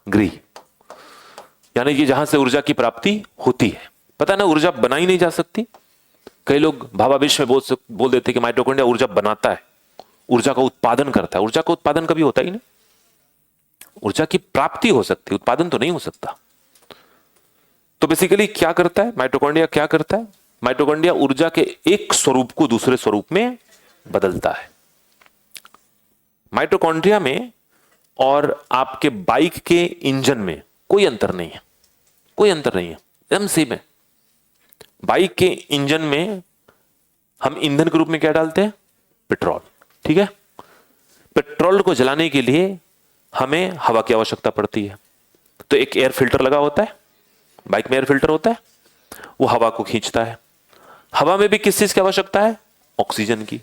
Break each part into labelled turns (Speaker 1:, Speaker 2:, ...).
Speaker 1: गृह, यानी कि जहां से ऊर्जा की प्राप्ति होती है। पता ना, ऊर्जा बनाई नहीं जा सकती। कई लोग भावावेश में बोल देते कि माइटोकॉन्ड्रिया ऊर्जा बनाता है, ऊर्जा का उत्पादन करता है। ऊर्जा का उत्पादन कभी होता ही नहीं। ऊर्जा की प्राप्ति हो सकती है, उत्पादन तो नहीं हो सकता। तो बेसिकली क्या करता है माइटोकॉन्ड्रिया? क्या करता है माइटोकॉन्ड्रिया? ऊर्जा के एक स्वरूप को दूसरे स्वरूप में बदलता है। माइटोकॉन्ड्रिया में और आपके बाइक के इंजन में कोई अंतर नहीं है, कोई अंतर नहीं है, एकदम सेम है। बाइक के इंजन में हम ईंधन के रूप में क्या डालते हैं? पेट्रोल, ठीक है। पेट्रोल को जलाने के लिए हमें हवा की आवश्यकता पड़ती है, तो एक एयर फिल्टर लगा होता है, बाइक में एयर फिल्टर होता है, वो हवा को खींचता है। हवा में भी किस चीज की आवश्यकता है? ऑक्सीजन की।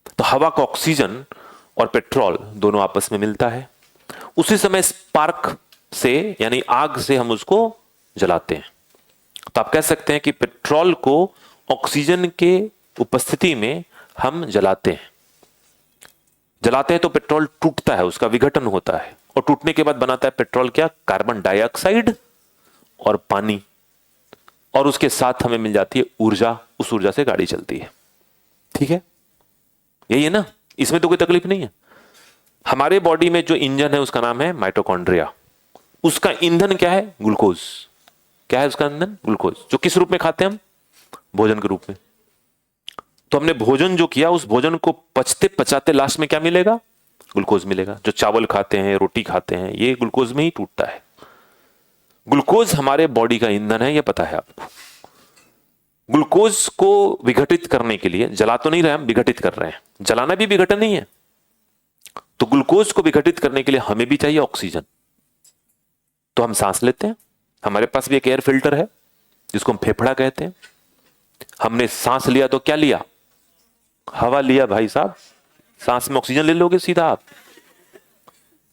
Speaker 1: तो हवा का ऑक्सीजन और पेट्रोल दोनों आपस में मिलता है। उसी समय स्पार्क से यानी आग से हम उसको जलाते हैं। तो आप कह सकते हैं कि पेट्रोल को ऑक्सीजन के उपस्थिति में हम जलाते हैं। जलाते हैं तो पेट्रोल टूटता है, उसका विघटन होता है, और टूटने के बाद बनाता है पेट्रोल क्या? कार्बन डाइऑक्साइड और पानी, और उसके साथ हमें मिल जाती है ऊर्जा। उस ऊर्जा से गाड़ी चलती है, ठीक है। यही है ना, इसमें तो कोई तकलीफ नहीं है। हमारे बॉडी में जो इंजन है उसका नाम है माइटोकॉन्ड्रिया। उसका ईंधन क्या है? ग्लूकोज। क्या है उसका ईंधन? ग्लूकोज, जो किस रूप में खाते हैं हम? भोजन के रूप में। तो हमने भोजन जो किया, उस भोजन को पचते पचाते लास्ट में क्या मिलेगा? ग्लूकोज मिलेगा। जो चावल खाते हैं, रोटी खाते हैं, ये ग्लूकोज में ही टूटता है। ग्लूकोज हमारे बॉडी का ईंधन है, ये पता है आपको। ग्लूकोज को विघटित करने के लिए, जला तो नहीं रहे हम, विघटित कर रहे हैं। जलाना भी विघटन नहीं है। तो ग्लूकोज को विघटित करने के लिए हमें भी चाहिए ऑक्सीजन। तो हम सांस लेते हैं, हमारे पास भी एक एयर फिल्टर है जिसको हम फेफड़ा कहते हैं। हमने सांस लिया तो क्या लिया? हवा लिया भाई साहब। सांस में ऑक्सीजन ले लोगे सीधा आप,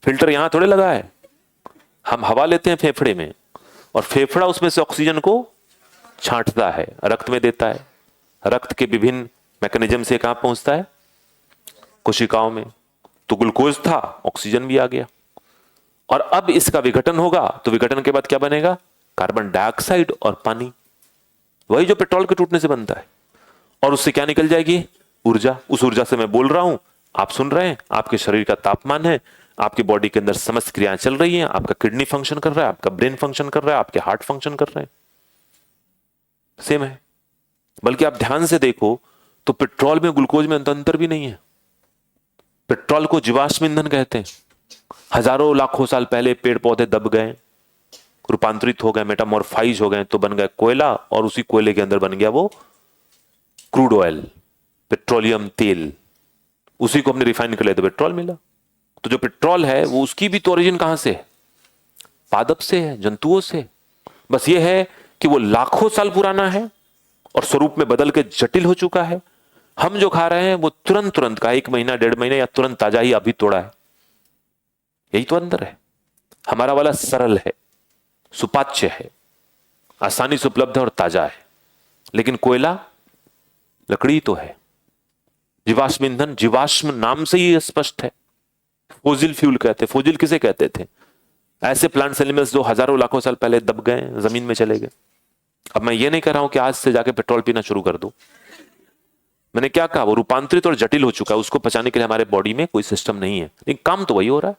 Speaker 1: फिल्टर यहां थोड़े लगा है। हम हवा लेते हैं फेफड़े में, और फेफड़ा उसमें से ऑक्सीजन को छांटता है, रक्त में देता है। रक्त के विभिन्न मैकेनिज्म से कहां पहुंचता है? कोशिकाओं में। तो ग्लूकोज था, ऑक्सीजन भी आ गया। और अब इसका विघटन होगा, तो विघटन के बाद क्या बनेगा? कार्बन डाइऑक्साइड और पानी, वही जो पेट्रोल के टूटने से बनता है। और उससे क्या निकल जाएगी? ऊर्जा। उस ऊर्जा से मैं बोल रहा हूं, आप सुन रहे हैं, आपके शरीर का तापमान है, आपकी बॉडी के अंदर समस्त क्रियाएं चल रही हैं, आपका किडनी फंक्शन कर रहा है, आपका ब्रेन फंक्शन कर रहा है, आपके हार्ट फंक्शन कर रहे हैं। सेम है। बल्कि आप ध्यान से देखो तो पेट्रोल में ग्लूकोज में अंतर भी नहीं है। पेट्रोल को जीवाश्म ईंधन कहते हैं। हजारों लाखों साल पहले पेड़ पौधे दब गए, रूपांतरित हो गए, मेटामॉर्फाइज हो गए, तो बन गए कोयला, और उसी कोयले के अंदर बन गया वो क्रूड ऑयल, पेट्रोलियम तेल। उसी को हमने रिफाइन कर लिया तो पेट्रोल मिला। तो जो पेट्रोल है वो, उसकी भी तो ओरिजिन कहां से है? पादप से है, जंतुओं से। बस ये है कि वो लाखों साल पुराना है और स्वरूप में बदल के जटिल हो चुका है। हम जो खा रहे हैं वो तुरंत तुरंत का, 1 महीना 1.5 महीना या तुरंत ताजा ही अभी तोड़ा है। यही तो अंदर है। हमारा वाला सरल है, सुपाच्य है, आसानी से उपलब्ध है और ताजा है। लेकिन कोयला लकड़ी तो है। जीवाश्म ईंधन, जीवाश्म नाम से ही स्पष्ट है। फोजिल फ्यूल कहते हैं। फोजिल किसे कहते थे? ऐसे प्लांट्स एनिमल्स जो हजारों लाखों साल पहले दब गए, जमीन में चले गए। अब मैं ये नहीं कह रहा हूं कि आज से जाके पेट्रोल पीना शुरू कर दो। मैंने क्या कहा? वो रूपांतरित और जटिल हो चुका है, उसको पचाने के लिए हमारे बॉडी में कोई सिस्टम नहीं है, लेकिन काम तो वही हो रहा है।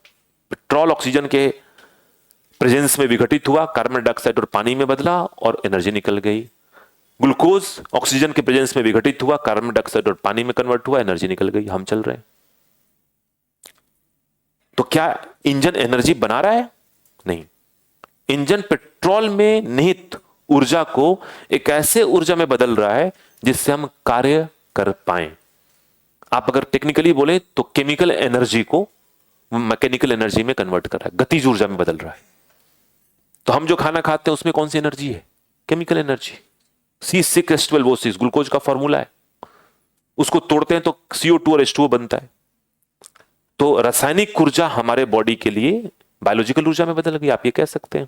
Speaker 1: पेट्रोल ऑक्सीजन के प्रेजेंस में विघटित हुआ, कार्बन डाइऑक्साइड और पानी में बदला और एनर्जी निकल गई। ग्लूकोज ऑक्सीजन के प्रेजेंस में विघटित हुआ, कार्बन डाइऑक्साइड और पानी में कन्वर्ट हुआ, एनर्जी निकल गई, हम चल रहे हैं। तो क्या इंजन एनर्जी बना रहा है? नहीं। इंजन पेट्रोल में निहित ऊर्जा को एक ऐसे ऊर्जा में बदल रहा है जिससे हम कार्य कर पाए। आप अगर टेक्निकली बोले तो केमिकल एनर्जी को मैकेनिकल एनर्जी में कन्वर्ट कर रहा है, गतिज ऊर्जा में बदल रहा है। तो हम जो खाना खाते हैं उसमें कौन सी एनर्जी है? Chemical energy. C6H12O6 ग्लूकोज का फॉर्मूला है। उसको तोड़ते हैं तो CO2 और H2O बनता है। तो रासायनिक ऊर्जा हमारे बॉडी के लिए बायोलॉजिकल ऊर्जा में बदल गई, आप ये कह सकते हैं।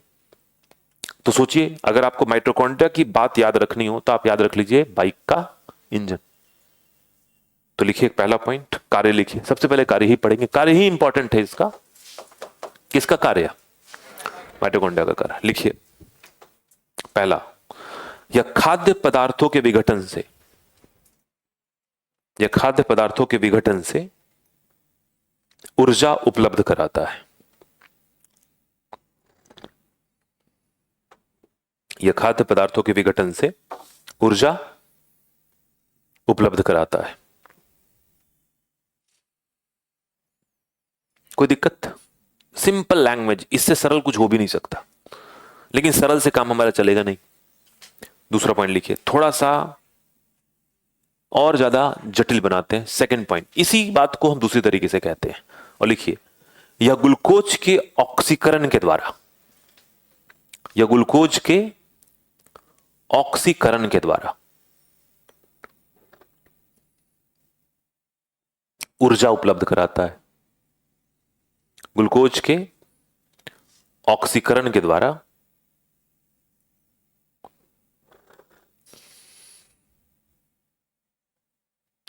Speaker 1: तो सोचिए, अगर आपको माइटोकॉन्ड्रिया की बात याद रखनी हो तो आप याद रख लीजिए बाइक का इंजन। तो लिखिए पहला पॉइंट, कार्य लिखिए। सबसे पहले कार्य ही पढ़ेंगे, कार्य ही इंपॉर्टेंट है इसका। किसका कार्य? माइटोकॉन्ड्रिया का कार्य लिखिए। पहला, यह खाद्य पदार्थों के विघटन से, यह खाद्य पदार्थों के विघटन से ऊर्जा उपलब्ध कराता है। यह खाद्य पदार्थों के विघटन से ऊर्जा उपलब्ध कराता है। कोई दिक्कत? सिंपल लैंग्वेज, इससे सरल कुछ हो भी नहीं सकता, लेकिन सरल से काम हमारा चलेगा नहीं। दूसरा पॉइंट लिखिए, थोड़ा सा और ज्यादा जटिल बनाते हैं। सेकंड पॉइंट, इसी बात को हम दूसरी तरीके से कहते हैं, और लिखिए, यह ग्लूकोज के ऑक्सीकरण के द्वारा, यह ग्लूकोज के ऑक्सीकरण के द्वारा ऊर्जा उपलब्ध कराता है। ग्लूकोज के ऑक्सीकरण के द्वारा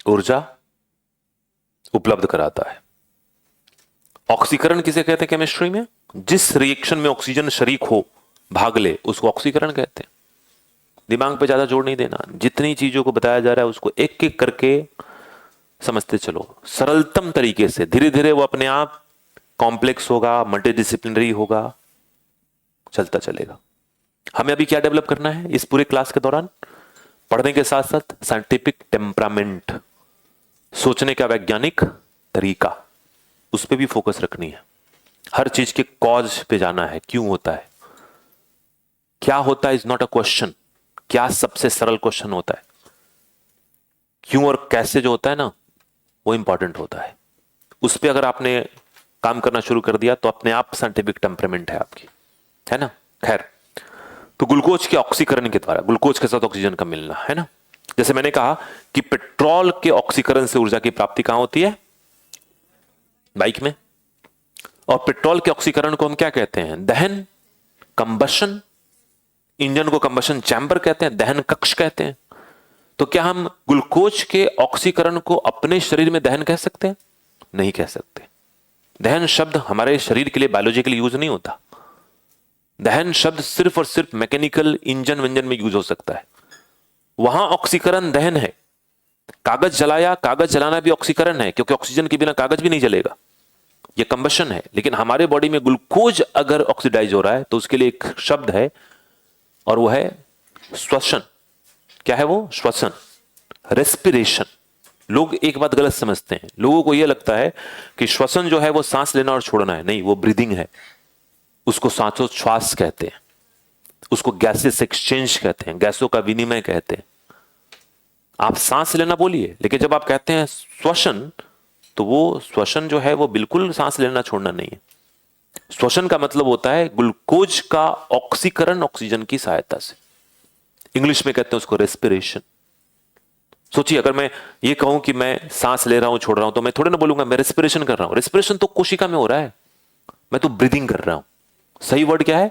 Speaker 1: ऊर्जा उपलब्ध कराता है। ऑक्सीकरण किसे कहते हैं केमिस्ट्री में? जिस रिएक्शन में ऑक्सीजन शरीक हो, भाग ले, उसको ऑक्सीकरण कहते हैं। दिमाग पे ज्यादा जोर नहीं देना, जितनी चीजों को बताया जा रहा है उसको एक एक करके समझते चलो, सरलतम तरीके से। धीरे धीरे वो अपने आप कॉम्प्लेक्स होगा, मल्टीडिसिप्लिनरी होगा, चलता चलेगा। हमें अभी क्या डेवलप करना है इस पूरे क्लास के दौरान? पढ़ने के साथ साथ साइंटिफिक टेम्परामेंट, सोचने का वैज्ञानिक तरीका, उस पर भी फोकस रखनी है। हर चीज के कॉज पे जाना है, क्यों होता है, क्या होता है इज नॉट अ क्वेश्चन। क्या सबसे सरल क्वेश्चन होता है, क्यों और कैसे जो होता है ना, वो इंपॉर्टेंट होता है। उस पर अगर आपने काम करना शुरू कर दिया तो अपने आप साइंटिफिक टेम्परामेंट है आपकी, है ना। खैर, तो ग्लूकोज के ऑक्सीकरण के द्वारा, ग्लूकोज के साथ ऑक्सीजन का मिलना, है ना। जैसे मैंने कहा कि पेट्रोल के ऑक्सीकरण से ऊर्जा की प्राप्ति कहां होती है? बाइक में। और पेट्रोल के ऑक्सीकरण को हम क्या कहते हैं? दहन, कंबशन। इंजन को कंबशन चैम्बर कहते हैं, दहन कक्ष कहते हैं। तो क्या हम ग्लूकोज के ऑक्सीकरण को अपने शरीर में दहन कह सकते हैं? नहीं कह सकते। दहन शब्द हमारे शरीर के लिए बायोलॉजिकली यूज नहीं होता। दहन शब्द सिर्फ और सिर्फ मैकेनिकल इंजन विंजन में यूज हो सकता है। वहां ऑक्सीकरण दहन है। कागज जलाया, कागज जलाना भी ऑक्सीकरण है, क्योंकि ऑक्सीजन के बिना कागज भी नहीं जलेगा, यह कंबशन है। लेकिन हमारे बॉडी में ग्लूकोज अगर ऑक्सीडाइज हो रहा है तो उसके लिए एक शब्द है, और वो है श्वसन। क्या है वो? श्वसन, रेस्पिरेशन। लोग एक बात गलत समझते हैं, लोगों को यह लगता है कि श्वसन जो है वो सांस लेना और छोड़ना है। नहीं, वो ब्रीदिंग है। उसको सांसोच्छ्वास कहते हैं, उसको गैसेस एक्सचेंज कहते हैं, गैसों का विनिमय कहते हैं। आप सांस लेना बोलिए, लेकिन जब आप कहते हैं श्वसन, तो वो श्वसन जो है वो बिल्कुल सांस लेना छोड़ना नहीं है। श्वसन का मतलब होता है ग्लूकोज का ऑक्सीकरण ऑक्सीजन की सहायता से। इंग्लिश में कहते हैं उसको रेस्पिरेशन। सोचिए, अगर मैं ये कहूं कि मैं सांस ले रहा हूं, छोड़ रहा हूं, तो मैं थोड़े ना बोलूंगा मैं रेस्पिरेशन कर रहा हूं। रेस्पिरेशन तो कोशिका में हो रहा है, मैं तो ब्रीदिंग कर रहा हूं। सही वर्ड क्या है?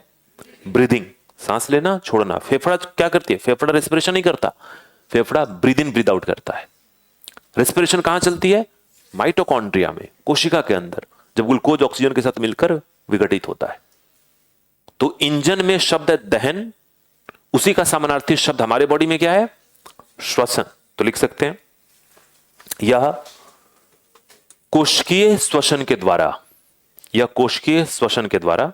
Speaker 1: ब्रीदिंग, सांस लेना छोड़ना। फेफड़ा क्या करती है? फेफड़ा रेस्पिरेशन नहीं करता, फेफड़ा ब्रीद इन ब्रीद आउट करता है। रेस्पिरेशन कहां चलती है? माइटोकॉन्ड्रिया में, कोशिका के अंदर, जब ग्लूकोज ऑक्सीजन के साथ मिलकर विघटित होता है। तो इंजन में शब्द है दहन, उसी का समानार्थी शब्द हमारे बॉडी में क्या है? श्वसन। तो लिख सकते हैं, यह कोशिकीय श्वसन के द्वारा, यह कोशिकीय श्वसन के द्वारा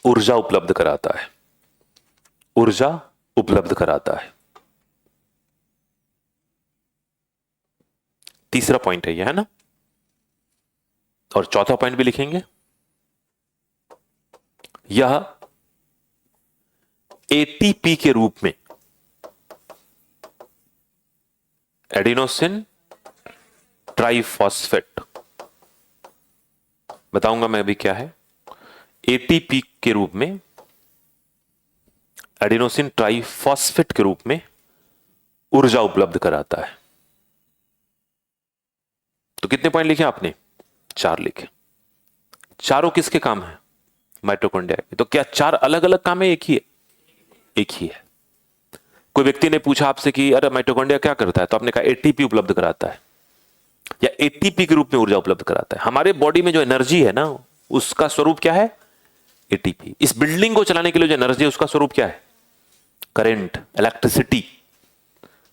Speaker 1: ऊर्जा उपलब्ध कराता है, ऊर्जा उपलब्ध कराता है। तीसरा पॉइंट है यह, है ना। और चौथा पॉइंट भी लिखेंगे, यह एटीपी के रूप में, एडिनोसिन ट्राइफॉस्फेट, बताऊंगा मैं अभी क्या है। एटीपी के रूप में, एडिनोसिन ट्राइफॉस्फेट के रूप में ऊर्जा उपलब्ध कराता है। तो कितने पॉइंट लिखे आपने? 4 लिखे। चारों किसके काम है? माइटोकॉन्ड्रिया के। तो क्या 4 अलग अलग काम है, एक ही है? एक ही है। कोई व्यक्ति ने पूछा आपसे कि अरे माइटोकॉन्ड्रिया क्या करता है, तो आपने कहा एटीपी उपलब्ध कराता है। या एटीपी के रूप में ऊर्जा उपलब्ध कराता है। हमारे बॉडी में जो एनर्जी है ना, उसका स्वरूप क्या है? एटीपी। इस बिल्डिंग को चलाने के लिए जो एनर्जी है उसका स्वरूप क्या है? Current, electricity.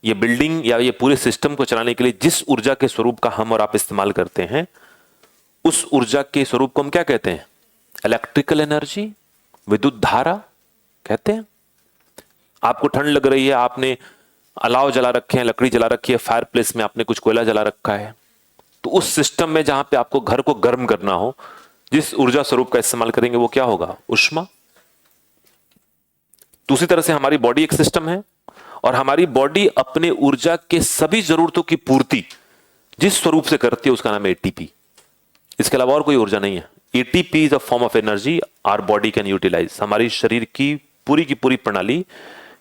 Speaker 1: ये बिल्डिंग या ये पूरे सिस्टम को चलाने के लिए जिस ऊर्जा के स्वरूप का हम और आप इस्तेमाल करते हैं, उस ऊर्जा के स्वरूप को हम क्या कहते हैं? इलेक्ट्रिकल एनर्जी, विद्युत धारा कहते हैं। आपको ठंड लग रही है, आपने अलाव जला रखे हैं, लकड़ी जला रखी है, फायर प्लेस में आपने कुछ कोयला जला रखा है, तो उस सिस्टम में जहां पे आपको घर को गर्म करना हो, जिस ऊर्जा स्वरूप का इस्तेमाल करेंगे वो क्या होगा? उष्मा। दूसरी तरह से हमारी बॉडी एक सिस्टम है और हमारी बॉडी अपने ऊर्जा के सभी जरूरतों की पूर्ति जिस स्वरूप से करती है उसका नाम है एटीपी। इसके अलावा और कोई ऊर्जा नहीं है। ATP is a form of energy our body can utilise. हमारी शरीर की पूरी प्रणाली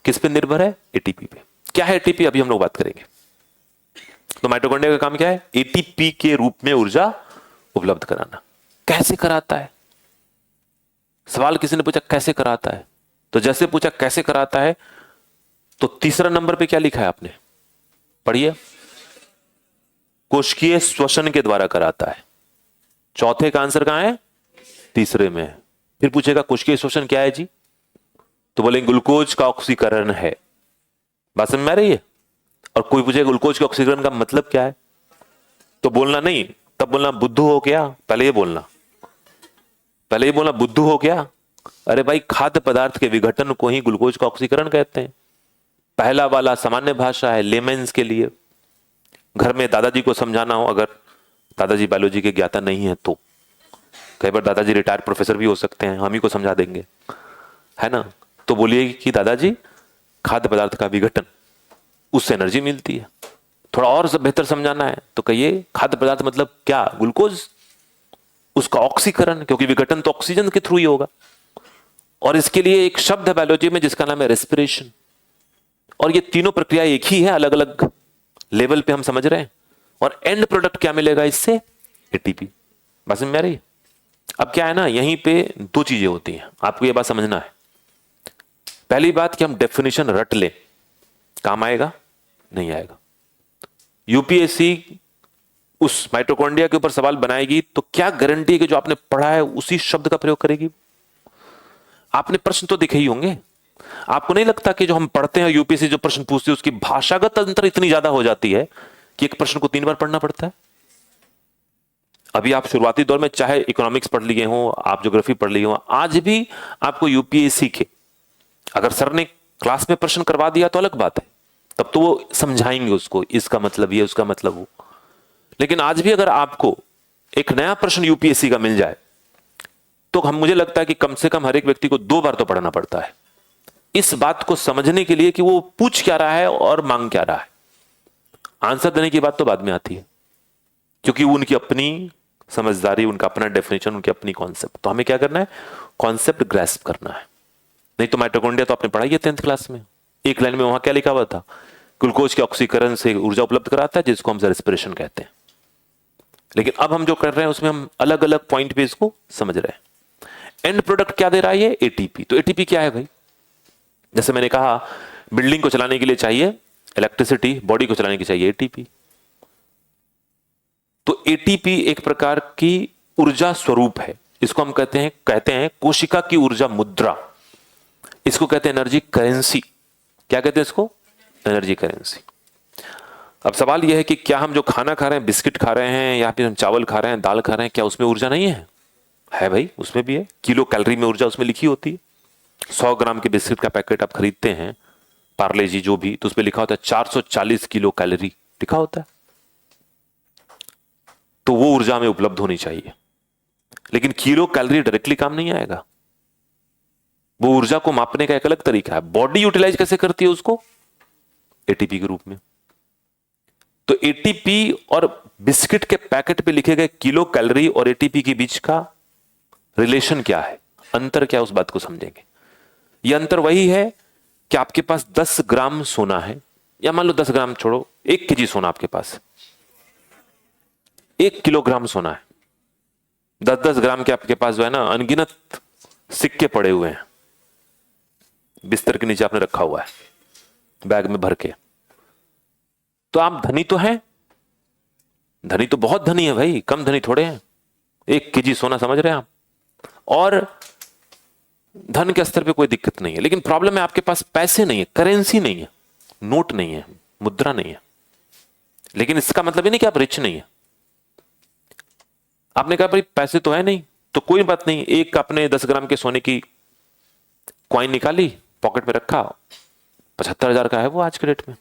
Speaker 1: किस पे निर्भर है? एटीपी पे। क्या है एटीपी? अभी हम लोग बात करेंगे। तो माइटोकॉन्ड्रिया का काम क्या है? एटीपी के रूप में ऊर्जा उपलब्ध कराना। कैसे कराता है? सवाल किसी ने पूछा कैसे कराता है, तो जैसे पूछा कैसे कराता है, तो तीसरा नंबर पे क्या लिखा है आपने? पढ़िए। कोशिकीय श्वसन के द्वारा कराता है। चौथे का आंसर कहां है? तीसरे में। फिर पूछेगा कोशिकीय श्वसन क्या है जी, तो बोलेंगे ग्लूकोज का ऑक्सीकरण है। बात समझ में आ रही है? और कोई पूछेगा ग्लूकोज के ऑक्सीकरण का मतलब क्या है, तो बोलना नहीं, तब बोलना बुद्धू हो क्या। पहले ये बोलना, बुद्धू हो क्या। अरे भाई, खाद्य पदार्थ के विघटन को ही ग्लूकोज का ऑक्सीकरण कहते हैं। पहला वाला सामान्य भाषा है लेमेंस के लिए। घर में दादाजी को समझाना हो, अगर दादाजी बायोलॉजी के ज्ञाता नहीं है तो, कई बार दादाजी रिटायर्ड प्रोफेसर भी हो सकते हैं, हम ही को समझा देंगे, है ना। तो बोलिए कि दादाजी, खाद्य पदार्थ का विघटन, उससे एनर्जी मिलती है। थोड़ा और बेहतर समझाना है तो कहिए खाद्य पदार्थ मतलब क्या? ग्लूकोज, उसका ऑक्सीकरण, क्योंकि विघटन तो ऑक्सीजन के थ्रू ही होगा। और इसके लिए एक शब्द है बायोलॉजी में जिसका नाम है रेस्पिरेशन। और ये तीनों प्रक्रिया एक ही है, अलग अलग लेवल पे हम समझ रहे हैं। और एंड प्रोडक्ट क्या मिलेगा इससे? एटीपी। बात समझ में आ रही है? अब क्या है ना, यहीं पे दो चीजें होती हैं, आपको ये बात समझना है। पहली बात कि हम डेफिनेशन रट लें, काम आएगा? नहीं आएगा। यूपीएससी उस माइटोकॉन्ड्रिया के ऊपर सवाल बनाएगी तो क्या गारंटी है कि जो आपने पढ़ा है उसी शब्द का प्रयोग करेगी? आपने प्रश्न तो देखे ही होंगे। आपको नहीं लगता कि जो हम पढ़ते हैं यूपीएससी जो प्रश्न पूछती है उसकी भाषागत अंतर इतनी ज्यादा हो जाती है कि एक प्रश्न को 3 बार पढ़ना पड़ता है? अभी आप शुरुआती दौर में चाहे इकोनॉमिक्स पढ़ लिए हो, आप ज्योग्राफी पढ़ लिए हो, आज भी आपको यूपीएससी के अगर सर ने क्लास में प्रश्न करवा दिया तो अलग बात है, तब तो वो समझाएंगे उसको, इसका मतलब ये, उसका मतलब वो। लेकिन आज भी अगर आपको एक नया प्रश्न यूपीएससी का मिल जाए तो मुझे लगता है कि कम से कम हर एक व्यक्ति को 2 बार तो पढ़ना पड़ता है इस बात को समझने के लिए कि वो पूछ क्या रहा है और मांग क्या रहा है। आंसर देने की बात तो बाद में आती है, क्योंकि वो उनकी अपनी समझदारी, उनका अपना डेफिनेशन, उनकी अपनी कॉन्सेप्ट। तो हमें क्या करना है? कॉन्सेप्ट ग्रैस्प करना है। नहीं तो माइटोकॉन्ड्रिया तो आपने पढ़ाई है 10th क्लास में, एक लाइन में वहां क्या लिखा हुआ था? ग्लूकोज के ऑक्सीकरण से ऊर्जा उपलब्ध कराता है, जिसको हम रेस्पिरेशन कहते हैं। लेकिन अब हम जो कर रहे हैं उसमें हम अलग अलग पॉइंट पे इसको समझ रहे हैं। एंड प्रोडक्ट क्या दे रहा है? ये एटीपी। तो एटीपी क्या है भाई? जैसे मैंने कहा, बिल्डिंग को चलाने के लिए चाहिए इलेक्ट्रिसिटी, बॉडी को चलाने के लिए चाहिए एटीपी। तो एटीपी एक प्रकार की ऊर्जा स्वरूप है। इसको हम कहते हैं कोशिका की ऊर्जा मुद्रा। इसको कहते हैं एनर्जी करेंसी। क्या कहते हैं इसको? Energy currency. अब सवाल यह है कि क्या हम जो खाना खा रहे हैं, बिस्किट खा रहे हैं या फिर हम चावल खा रहे हैं, दाल खा रहे हैं, क्या उसमें ऊर्जा नहीं है? है भाई, उसमें भी है। किलो कैलोरी में ऊर्जा उसमें लिखी होती है। 100 ग्राम के बिस्किट का पैकेट आप खरीदते हैं, पार्ले जी जो भी, तो उसमें लिखा होता है 440 किलो कैलोरी लिखा होता है। तो वो ऊर्जा में उपलब्ध होनी चाहिए। लेकिन किलो कैलोरी डायरेक्टली काम नहीं आएगा। वो ऊर्जा को मापने का एक अलग तरीका है। बॉडी यूटिलाइज कैसे करती है उसको? एटीपी के रूप में। तो एटीपी और बिस्किट के पैकेट पे लिखे गए किलो कैलोरी और एटीपी के बीच का रिलेशन क्या है, अंतर क्या है, उस बात को समझेंगे। यह अंतर वही है कि आपके पास 10 ग्राम सोना है, या मान लो 10 ग्राम छोड़ो, 1 केजी सोना आपके पास, 1 किलोग्राम सोना है। 10-10 ग्राम के आपके पास जो है ना, अनगिनत सिक्के पड़े हुए हैं, बिस्तर के नीचे आपने रखा हुआ है बैग में भर के। तो आप धनी तो हैं, धनी तो बहुत धनी है भाई, कम धनी थोड़े हैं। 1 केजी सोना, समझ रहे हैं आप। और धन के स्तर पे कोई दिक्कत नहीं है, लेकिन प्रॉब्लम है आपके पास पैसे नहीं है, करेंसी नहीं है, नोट नहीं है, मुद्रा नहीं है। लेकिन इसका मतलब ये नहीं कि आप रिच नहीं है। आपने कहा भाई पैसे तो है नहीं, तो कोई बात नहीं, एक आपने 10 ग्राम के सोने की कॉइन निकाली, पॉकेट में रखा, 75,000 का है वो आज के डेट में,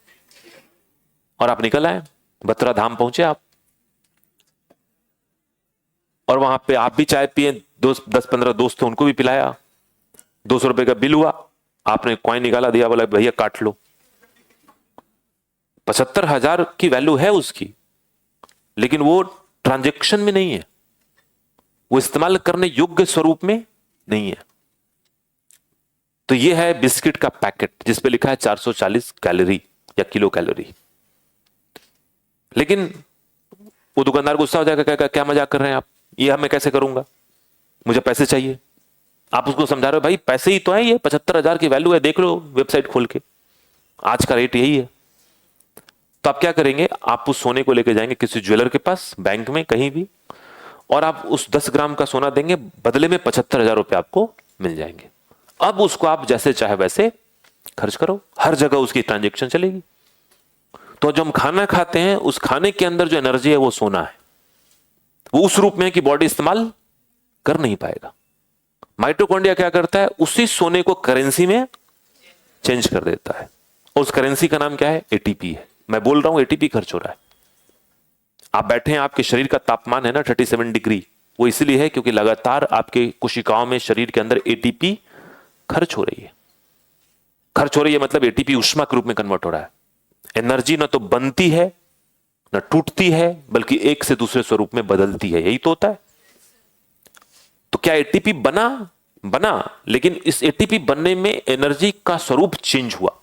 Speaker 1: और आप निकल आए, बत्रा धाम पहुंचे आप, और वहां पे आप भी चाय पिए, 10-15 दोस्त थे उनको भी पिलाया, 200 रुपए का बिल हुआ, आपने कॉइन निकाला, दिया, बोला भैया काट लो। 75,000 की वैल्यू है उसकी, लेकिन वो ट्रांजैक्शन में नहीं है, वो इस्तेमाल करने योग्य स्वरूप में नहीं है। तो ये है बिस्किट का पैकेट जिस पे लिखा है 440 कैलोरी या किलो कैलोरी। लेकिन वो दुकानदार गुस्सा हो जाएगा, कहेगा क्या मजाक कर रहे हैं आप, ये मैं कैसे करूंगा, मुझे पैसे चाहिए। आप उसको समझा रहे हो भाई पैसे ही तो है, ये 75,000 की वैल्यू है, देख लो वेबसाइट खोल के, आज का रेट यही है। तो आप क्या करेंगे, आप उस सोने को लेके जाएंगे किसी ज्वेलर के पास, बैंक में, कहीं भी, और आप उस 10 ग्राम का सोना देंगे, बदले में 75,000 रुपए आपको मिल जाएंगे। अब उसको आप जैसे चाहे वैसे खर्च करो, हर जगह उसकी ट्रांजेक्शन चलेगी। तो जब हम खाना खाते हैं, उस खाने के अंदर जो एनर्जी है वो सोना है, वो उस रूप में है कि बॉडी इस्तेमाल कर नहीं पाएगा। माइटोकॉन्ड्रिया क्या करता है, उसी सोने को करेंसी में चेंज कर देता है, और उस करेंसी का नाम क्या है, एटीपी है। मैं बोल रहा हूं एटीपी खर्च हो रहा है। आप बैठे हैं, आपके शरीर का तापमान है ना 37 डिग्री, वो इसलिए है क्योंकि लगातार आपके कोशिकाओं में, शरीर के अंदर एटीपी खर्च हो रही है। खर्च हो रही है मतलब एटीपी ऊष्मा के रूप में कन्वर्ट हो रहा है। एनर्जी ना तो बनती है ना टूटती है, बल्कि एक से दूसरे स्वरूप में बदलती है, यही तो होता है। तो क्या एटीपी बना, लेकिन इस एटीपी बनने में एनर्जी का स्वरूप चेंज हुआ।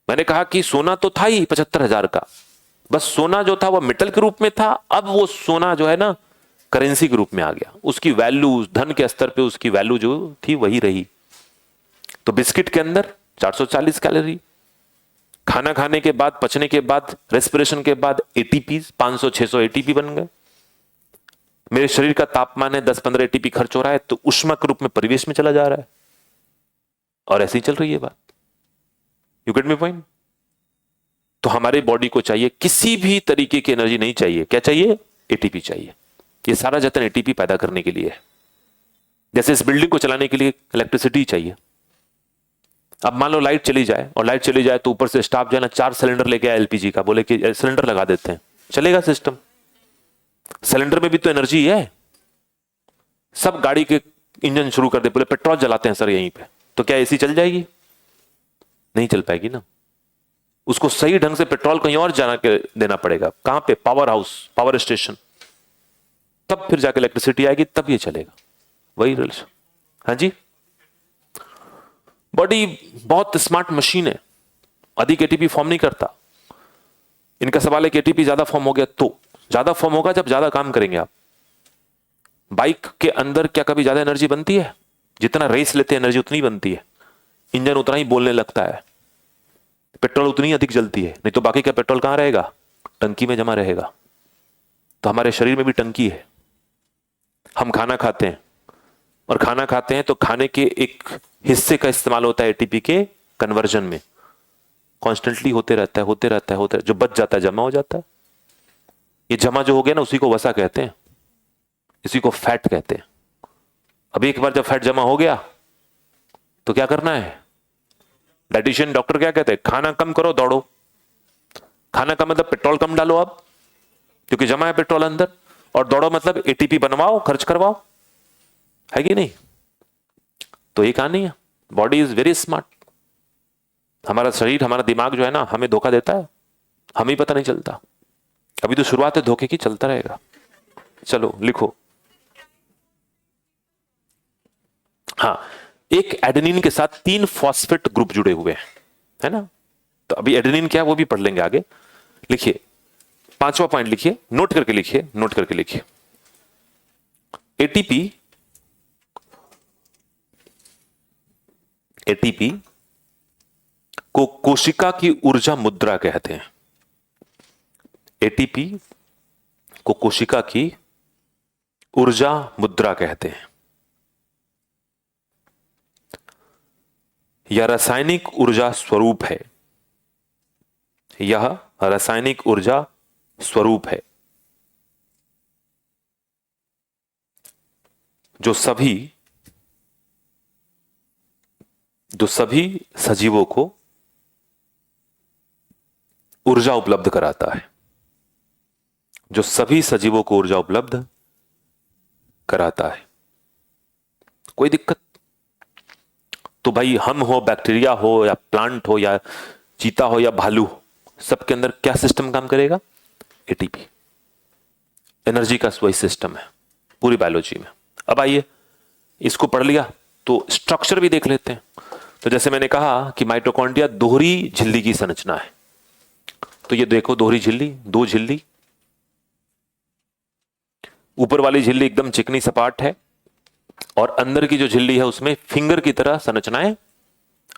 Speaker 1: मैंने कहा कि सोना तो था ही 75,000 का, बस सोना जो था वो मेटल के रूप में था, अब वो सोना जो है ना करेंसी के रूप में आ गया, उसकी वैल्यू, धन के स्तर पे उसकी वैल्यू जो थी वही रही। तो बिस्किट के अंदर 440 कैलोरी, खाना खाने के बाद, पचने के बाद, रेस्पिरेशन के बाद एटीपी 500-600 एटीपी बन गए। मेरे शरीर का तापमान है 10-15 एटीपी खर्च हो रहा है, तो ऊष्मा के रूप में परिवेश में चला जा रहा है, और ऐसे ही चल रही है बात। You get me point. तो हमारे बॉडी को चाहिए, किसी भी तरीके की एनर्जी नहीं चाहिए, क्या चाहिए, एटीपी चाहिए। ये सारा जतन एटीपी पैदा करने के लिए है। जैसे इस बिल्डिंग को चलाने के लिए इलेक्ट्रिसिटी चाहिए। अब मान लो लाइट चली जाए, और लाइट चली जाए तो ऊपर से स्टाफ जो है ना 4 सिलेंडर लेके आए एलपीजी का, बोले कि सिलेंडर लगा देते हैं, चलेगा सिस्टम? सिलेंडर में भी तो एनर्जी है। सब गाड़ी के इंजन शुरू कर दे, बोले पेट्रोल जलाते हैं सर यहीं पे, तो क्या एसी चल जाएगी? नहीं चल पाएगी ना। उसको सही ढंग से पेट्रोल कहीं और जाना के देना पड़ेगा, कहां पे, पावर हाउस, पावर स्टेशन, तब फिर जाके इलेक्ट्रिसिटी आएगी, तब ये चलेगा। वही रिलेशन। हाँ जी, बॉडी बहुत स्मार्ट मशीन है, अधिक एटीपी फॉर्म नहीं करता। इनका सवाल है कि एटीपी ज्यादा फॉर्म हो गया, तो ज्यादा फॉर्म होगा जब ज्यादा काम करेंगे आप। बाइक के अंदर क्या कभी ज्यादा एनर्जी बनती है? जितना रेस लेते हैं एनर्जी उतनी बनती है, इंजन उतना ही बोलने लगता है, पेट्रोल उतनी ही अधिक जलती है, नहीं तो बाकी का पेट्रोल कहां रहेगा, टंकी में जमा रहेगा। तो हमारे शरीर में भी टंकी है। हम खाना खाते हैं, और खाना खाते हैं तो खाने के एक हिस्से का इस्तेमाल होता है एटीपी के कन्वर्जन में, कॉन्स्टेंटली होते रहता है, जो बच जाता है जमा हो जाता है। ये जमा जो हो गया ना, उसी को वसा कहते हैं, इसी को फैट कहते हैं। अब एक बार जब फैट जमा हो गया तो क्या करना है, डाइटिशियन डॉक्टर क्या कहते हैं, खाना कम करो, दौड़ो। खाना का मतलब पेट्रोल कम डालो अब, क्योंकि जमा है पेट्रोल अंदर, और दौड़ो मतलब एटीपी बनवाओ, खर्च करवाओ, है कि नहीं? तो ये कहानी है। Body is very smart. हमारा शरीर, हमारा दिमाग जो है ना, हमें धोखा देता है, हमें ही पता नहीं चलता। अभी तो शुरुआत है धोखे की, चलता रहेगा। चलो लिखो। हाँ, एक एडेनिन के साथ 3 फॉस्फेट ग्रुप जुड़े हुए हैं, है ना? तो अभी एडेनिन क्या है वो भी पढ़ लेंगे आगे। लिखिए, 5वां पॉइंट लिखिए, नोट करके लिखिए। एटीपी को कोशिका की ऊर्जा मुद्रा कहते हैं। एटीपी को कोशिका की ऊर्जा मुद्रा कहते हैं। यह रासायनिक ऊर्जा स्वरूप है। यह रासायनिक ऊर्जा स्वरूप है जो सभी सजीवों को ऊर्जा उपलब्ध कराता है। जो सभी सजीवों को ऊर्जा उपलब्ध कराता है। कोई दिक्कत? तो भाई हम हो, बैक्टीरिया हो, या प्लांट हो, या चीता हो, या भालू हो, सबके अंदर क्या सिस्टम काम करेगा? एटीपी, एनर्जी का वही सिस्टम है पूरी बायोलॉजी में। अब आइए इसको पढ़ लिया तो स्ट्रक्चर भी देख लेते हैं। तो जैसे मैंने कहा कि माइटोकॉन्ड्रिया दोहरी झिल्ली की संरचना है। तो ये देखो दोहरी झिल्ली, दो झिल्ली, ऊपर वाली झिल्ली एकदम चिकनी सपाट है और अंदर की जो झिल्ली है उसमें फिंगर की तरह संरचनाएं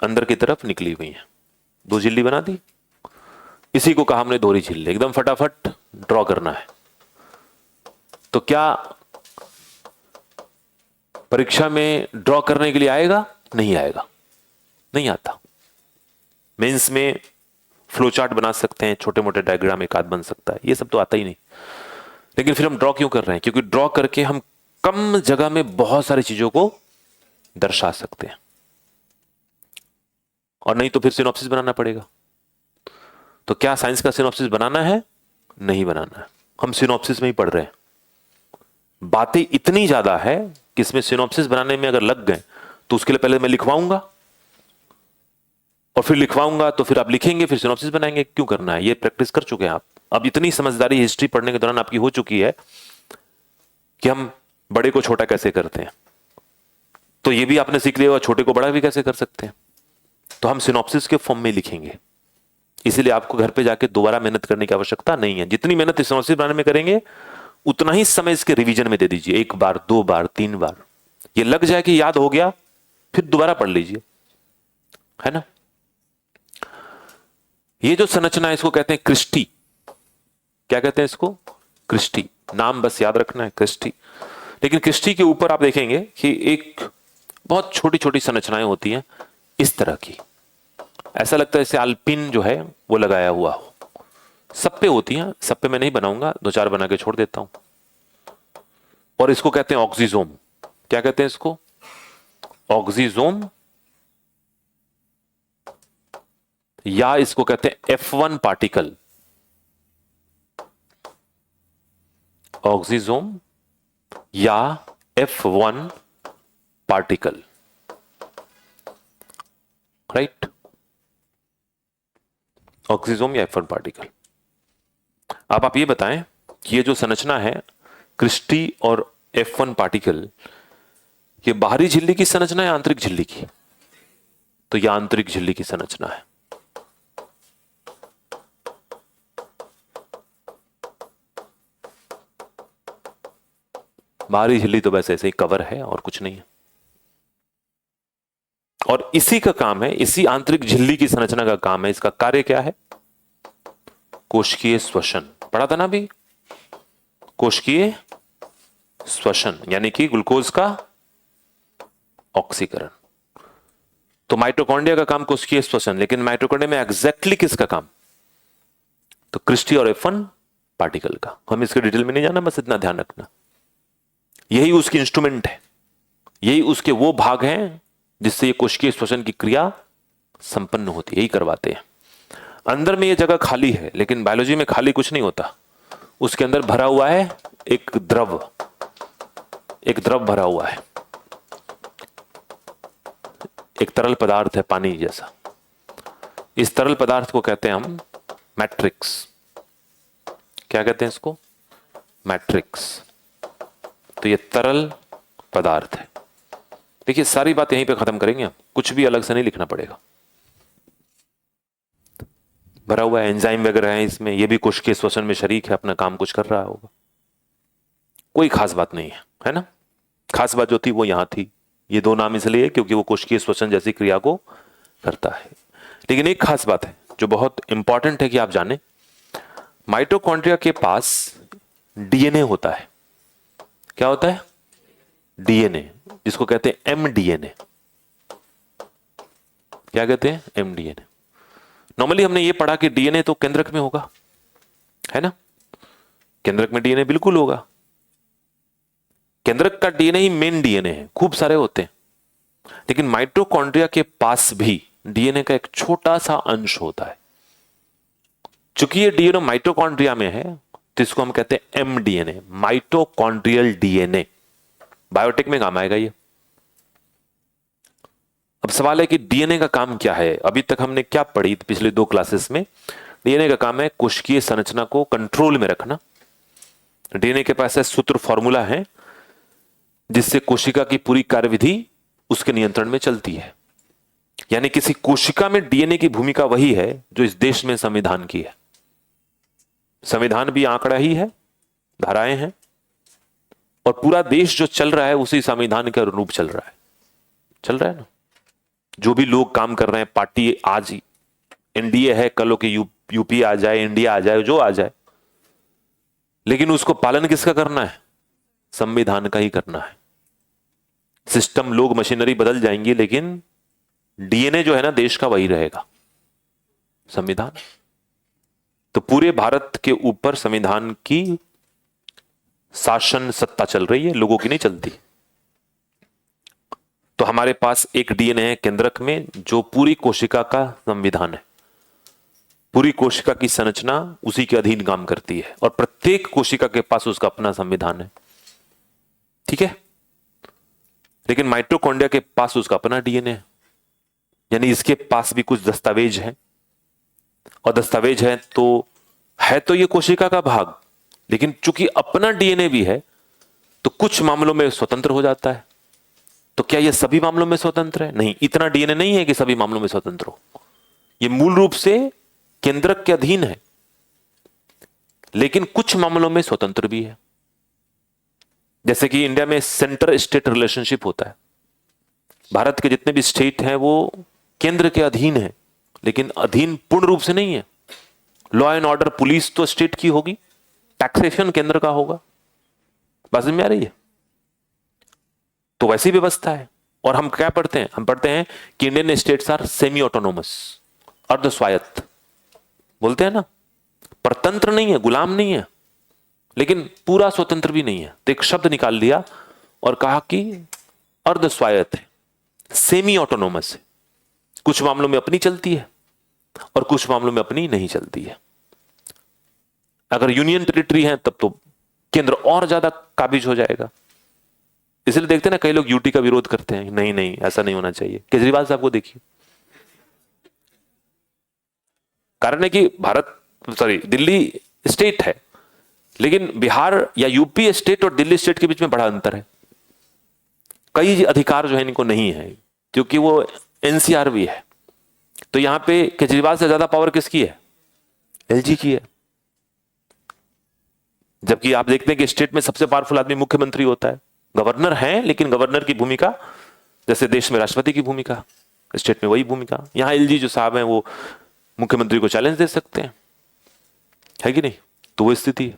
Speaker 1: अंदर की तरफ निकली हुई हैं। दो झिल्ली बना दी, इसी को कहा हमने दोहरी झिल्ली। एकदम फटाफट ड्रॉ करना है। तो क्या परीक्षा में ड्रॉ करने के लिए आएगा? नहीं आएगा, नहीं आता। मेंस में फ्लो चार्ट बना सकते हैं, छोटे मोटे डायग्राम एक आध बन सकता है, ये सब तो आता ही नहीं। लेकिन फिर हम ड्रॉ क्यों कर रहे हैं? क्योंकि ड्रॉ करके हम कम जगह में बहुत सारी चीजों को दर्शा सकते हैं। और नहीं तो फिर सिनॉप्सिस बनाना पड़ेगा। तो क्या साइंस का सिनॉप्सिस बनाना है? नहीं बनाना है। हम सिनॉप्सिस में ही पढ़ रहे हैं। बातें इतनी ज्यादा है कि इसमें सिनॉप्सिस बनाने में अगर लग गए तो उसके लिए पहले मैं लिखवाऊंगा, और फिर लिखवाऊंगा तो फिर आप लिखेंगे, फिर सिनॉप्सिस बनाएंगे। क्यों करना है? ये प्रैक्टिस कर चुके हैं आप। अब इतनी समझदारी हिस्ट्री पढ़ने के दौरान आपकी हो चुकी है कि हम बड़े को छोटा कैसे करते हैं। तो ये भी आपने सीख लिया होगा, छोटे को बड़ा भी कैसे कर सकते हैं। तो हम सिनॉप्सिस के फॉर्म में लिखेंगे। इसीलिए आपको घर पे जाके दोबारा मेहनत करने की आवश्यकता नहीं है। जितनी मेहनत सिनॉप्सिस बनाने में करेंगे उतना ही समय इसके रिवीजन में दे दीजिए। एक बार, दो बार, तीन बार, ये लग जाए कि याद हो गया, फिर दोबारा पढ़ लीजिए, है ना। ये जो संरचना है इसको कहते हैं क्रिस्टी। क्या कहते हैं इसको? क्रिस्टी। नाम बस याद रखना है, क्रिस्टी। लेकिन क्रिस्टी के ऊपर आप देखेंगे कि एक बहुत छोटी छोटी संरचनाएं होती हैं इस तरह की। ऐसा लगता है जैसे अल्पिन जो है वो लगाया हुआ हो। सब पे होती हैं, सब पे मैं नहीं बनाऊंगा, दो चार बना के छोड़ देता हूं। और इसको कहते हैं ऑक्सीजोम। क्या कहते हैं इसको? ऑक्सीजोम, या इसको कहते हैं F1 पार्टिकल। ऑक्सीजोम या F1 पार्टिकल, राइट। ऑक्सीजोम या F1 पार्टिकल। अब आप ये बताएं कि ये जो संरचना है क्रिस्टी और F1 पार्टिकल, ये बाहरी झिल्ली की संरचना है, आंतरिक झिल्ली की? तो यह आंतरिक झिल्ली की संरचना है। बाहरी झिल्ली तो वैसे ऐसे ही कवर है और कुछ नहीं है। और इसी का काम है, इसी आंतरिक झिल्ली की संरचना का काम है, इसका कार्य क्या है? कोशिकीय श्वसन। पढ़ा था ना अभी? कोशिकीय श्वसन यानी कि ग्लूकोज का ऑक्सीकरण। तो माइटोकॉन्ड्रिया का काम कोशिकीय श्वसन, लेकिन माइटोकॉन्ड्रिया में एग्जैक्टली किसका काम? तो क्रिस्टी और F1 पार्टिकल का। हम इसके डिटेल में नहीं जाना, बस इतना ध्यान रखना। यही उसकी इंस्ट्रूमेंट है, यही उसके वो भाग हैं जिससे ये कोशिकीय श्वसन की क्रिया संपन्न होती है, यही करवाते हैं। अंदर में ये जगह खाली है, लेकिन बायोलॉजी में खाली कुछ नहीं होता। उसके अंदर भरा हुआ है एक द्रव भरा हुआ है, एक तरल पदार्थ है पानी जैसा। इस तरल पदार्थ को कहते हैं हम मैट्रिक्स। क्या कहते हैं इसको? मैट्रिक्स। तो ये तरल पदार्थ है। देखिए सारी बात यहीं पे खत्म करेंगे हम, कुछ भी अलग से नहीं लिखना पड़ेगा। भरा हुआ है, एंजाइम वगैरह है इसमें, ये भी कोशिकीय श्वसन में शरीक है, अपना काम कुछ कर रहा होगा। कोई खास बात नहीं है ना। खास बात जो थी वो यहां थी। ये दो नाम इसलिए क्योंकि वो कोशिकीय श्वसन जैसी क्रिया को करता है। लेकिन एक खास बात है जो बहुत इंपॉर्टेंट है कि आप जाने, माइटोकॉन्ड्रिया के पास डीएनए होता है। क्या होता है? डीएनए, जिसको कहते हैं एमडीएनए। क्या कहते हैं? एमडीएनए। नॉर्मली हमने ये पढ़ा कि डीएनए तो केंद्रक में होगा, है ना? केंद्रक में डीएनए बिल्कुल होगा। केंद्रक का डीएनए ही मेन डीएनए है, खूब सारे होते हैं। लेकिन माइटोकॉन्ड्रिया के पास भी डीएनए का एक छोटा सा अंश होता है। चूंकि ये डीएनए माइटोकॉन्ड्रिया में है तो इसको हम कहते हैं एमडीएनए, माइटोकॉन्ड्रियल डीएनए। बायोटेक में काम आएगा ये। अब सवाल है कि डीएनए का काम क्या है? अभी तक हमने क्या पढ़ी पिछले 2 क्लासेस में? डीएनए का काम है कोशिकीय संरचना को कंट्रोल में रखना। डीएनए के पास है सूत्र, फॉर्मूला है, जिससे कोशिका की पूरी कार्यविधि उसके नियंत्रण में चलती है। यानी किसी कोशिका में डीएनए की भूमिका वही है जो इस देश में संविधान की है। संविधान भी आंकड़ा ही है, धाराएं हैं, और पूरा देश जो चल रहा है उसी संविधान के अनुरूप चल रहा है ना। जो भी लोग काम कर रहे हैं, पार्टी आज एनडीए है, कल के यूपी आ जाए, इंडिया आ जाए, जो आ जाए, लेकिन उसको पालन किसका करना है? संविधान का ही करना है। सिस्टम, लोग, मशीनरी बदल जाएंगी, लेकिन डीएनए जो है ना देश का वही रहेगा, संविधान। तो पूरे भारत के ऊपर संविधान की शासन सत्ता चल रही है, लोगों की नहीं चलती। तो हमारे पास एक डीएनए है केंद्रक में, जो पूरी कोशिका का संविधान है। पूरी कोशिका की संरचना उसी के अधीन काम करती है, और प्रत्येक कोशिका के पास उसका अपना संविधान है, ठीक है? लेकिन माइटोकॉन्ड्रिया के पास उसका अपना डीएनए है, यानी इसके पास भी कुछ दस्तावेज है। और दस्तावेज है तो ये कोशिका का भाग, लेकिन चूंकि अपना डीएनए भी है तो कुछ मामलों में स्वतंत्र हो जाता है। तो क्या ये सभी मामलों में स्वतंत्र है? नहीं, इतना डीएनए नहीं है कि सभी मामलों में स्वतंत्र हो। ये मूल रूप से केंद्रक के अधीन है, लेकिन कुछ मामलों में स्वतंत्र भी है। जैसे कि इंडिया में सेंटर स्टेट रिलेशनशिप होता है। भारत के जितने भी स्टेट हैं वो केंद्र के अधीन है, लेकिन अधीन पूर्ण रूप से नहीं है। लॉ एंड ऑर्डर, पुलिस तो स्टेट की होगी, टैक्सेशन केंद्र का होगा। बात समझ में आ रही है? तो वैसी व्यवस्था है। और हम क्या पढ़ते हैं? हम पढ़ते हैं कि Indian states are semi autonomous, अर्ध स्वायत्त बोलते हैं ना। परतंत्र नहीं है, गुलाम नहीं है, लेकिन पूरा स्वतंत्र भी नहीं है। तो एक शब्द निकाल लिया और कहा कि अर्ध स्वायत्त है, सेमी ऑटोनोमस है। कुछ मामलों में अपनी चलती है और कुछ मामलों में अपनी नहीं चलती है। अगर यूनियन टेरिटरी है तब तो केंद्र और ज्यादा काबिज हो जाएगा। इसलिए देखते हैं ना, कई लोग यूटी का विरोध करते हैं, नहीं नहीं ऐसा नहीं होना चाहिए। केजरीवाल साहब को देखिए, कारण है कि दिल्ली स्टेट है, लेकिन बिहार या यूपी स्टेट और दिल्ली स्टेट के बीच में बड़ा अंतर है। कई अधिकार जो है इनको नहीं है, क्योंकि वो एनसीआर भी है। तो यहां पे केजरीवाल से ज्यादा पावर किसकी है? एलजी की है। जबकि आप देखते हैं कि स्टेट में सबसे पावरफुल आदमी मुख्यमंत्री होता है। गवर्नर है, लेकिन गवर्नर की भूमिका जैसे देश में राष्ट्रपति की भूमिका, स्टेट में वही भूमिका। यहां एलजी जो साहब हैं वो मुख्यमंत्री को चैलेंज दे सकते हैं, है कि नहीं? तो वो स्थिति है।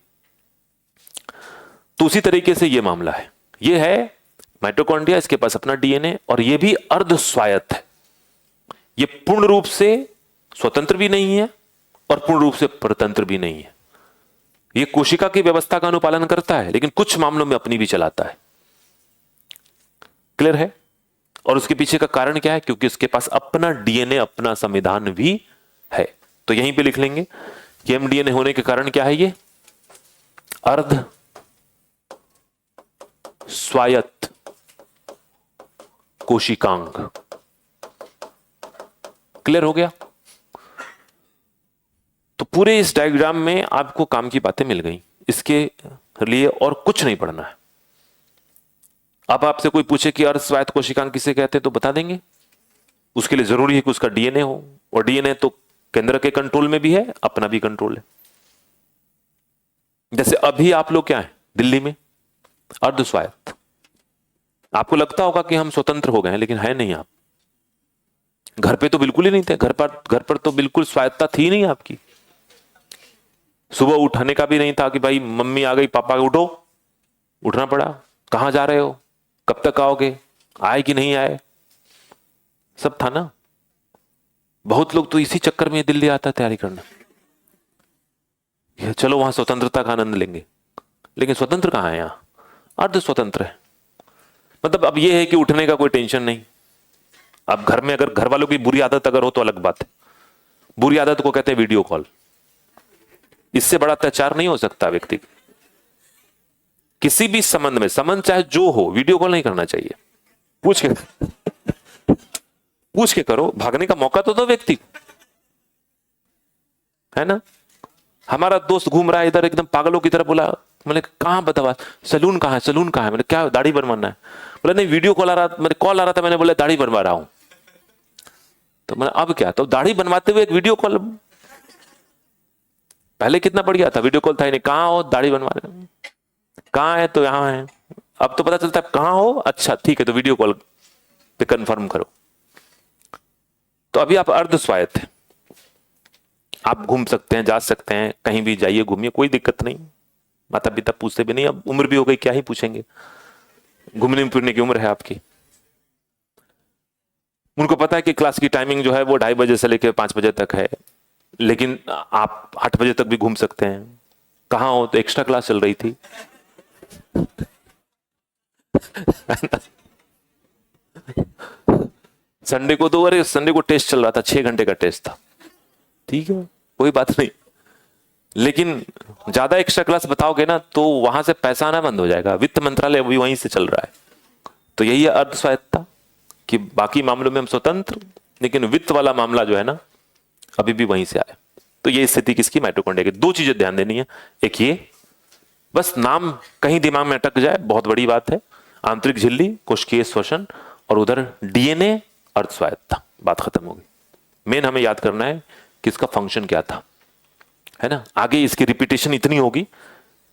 Speaker 1: तो उसी तरीके से ये मामला है। ये है माइटोकॉन्ड्रिया, इसके पास अपना डीएनए, और ये भी अर्ध स्वायत्त है। ये पूर्ण रूप से स्वतंत्र भी नहीं है और पूर्ण रूप से परतंत्र भी नहीं है। ये कोशिका की व्यवस्था का अनुपालन करता है, लेकिन कुछ मामलों में अपनी भी चलाता है। क्लियर है? और उसके पीछे का कारण क्या है? क्योंकि उसके पास अपना डीएनए, अपना संविधान भी है। तो यहीं पे लिख लेंगे कि एमडीएनए होने के कारण क्या है? ये अर्ध स्वायत्त कोशिकांग। क्लियर हो गया? तो पूरे इस डायग्राम में आपको काम की बातें मिल गई। इसके लिए और कुछ नहीं पढ़ना है। अब आपसे कोई पूछे कि अर्ध स्वायत्त कोशिकांग किसे कहते हैं, तो बता देंगे। उसके लिए जरूरी है कि उसका डीएनए हो, और डीएनए तो केंद्र के कंट्रोल में भी है, अपना भी कंट्रोल है। जैसे अभी आप लोग क्या है दिल्ली में, अर्ध स्वायत्त। आपको लगता होगा कि हम स्वतंत्र हो गए हैं, लेकिन है नहीं। आप घर पे तो बिल्कुल ही नहीं थे। घर पर तो बिल्कुल स्वायत्तता थी नहीं आपकी। सुबह उठने का भी नहीं था कि भाई मम्मी आ गई पापा उठो, उठना पड़ा। कहां जा रहे हो, कब तक आओगे, आए कि नहीं आए, सब था ना। बहुत लोग तो इसी चक्कर में दिल्ली आता तैयारी करना, चलो वहां स्वतंत्रता का आनंद लेंगे। लेकिन स्वतंत्र कहां है, यहां अर्ध स्वतंत्र है। मतलब अब यह है कि उठने का कोई टेंशन नहीं। अब घर में अगर घर वालों की बुरी आदत अगर हो तो अलग बात है, बुरी आदत को कहते हैं वीडियो कॉल। इससे बड़ा अत्याचार नहीं हो सकता व्यक्ति को। किसी भी संबंध में, संबंध चाहे जो हो, वीडियो कॉल नहीं करना चाहिए। पूछ के पूछ के करो, भागने का मौका तो दो व्यक्ति को, है ना। हमारा दोस्त घूम रहा है इधर एकदम पागलों की तरह, बोला मैंने कहां बतावा, सलून कहां है, सलून कहां है, मैंने क्या दाढ़ी बनवाना है, बोला नहीं वीडियो कॉल आ रहा, मैंने कॉल आ रहा था, मैंने बोला दाढ़ी बनवा रहा हूं। तो मैंने अब क्या, तो दाढ़ी बनवाते हुए एक वीडियो कॉल। पहले कितना बढ़िया था, वीडियो कॉल था ही नहीं, कहां हो दाढ़ी बनवा रहे, कहां है तो यहां है। अब तो पता चलता है कहां हो, अच्छा ठीक है तो वीडियो कॉल पे कंफर्म करो। तो अभी आप अर्ध स्वायत्त हैं, आप घूम सकते हैं, जा सकते हैं, कहीं भी जाइए घूमिए, कोई दिक्कत नहीं। माता पिता पूछते भी नहीं, अब उम्र भी हो गई, क्या ही पूछेंगे, घूमने फिरने की उम्र है आपकी। उनको पता है कि क्लास की टाइमिंग जो है वो 2:30 बजे से लेकर 5 बजे तक है, लेकिन आप 8 बजे तक भी घूम सकते हैं। कहाँ हो, तो एक्स्ट्रा क्लास चल रही थी। संडे को तो, अरे संडे को टेस्ट चल रहा था, 6 घंटे का टेस्ट था, ठीक है कोई बात नहीं। लेकिन ज्यादा एक्स्ट्रा क्लास बताओगे ना तो वहां से पैसा आना बंद हो जाएगा, वित्त मंत्रालय भी वहीं से चल रहा है। तो यही है अर्ध स्वायत्तता, कि बाकी मामलों में हम स्वतंत्र, लेकिन वित्त वाला मामला जो है ना अभी भी वहीं से आए। तो ये स्थिति किसकी, माइटोकॉन्ड्रिया की। दो चीजें ध्यान देनी है, एक ये, बस नाम कहीं दिमाग में अटक जाए बहुत बड़ी बात है, आंतरिक झिल्ली कोशिकीय श्वसन, और उधर डीएनए अर्ध स्वायत्तता, बात खत्म हो गई। मेन हमें याद करना है कि इसका फंक्शन क्या था, है ना। आगे इसकी रिपीटेशन इतनी होगी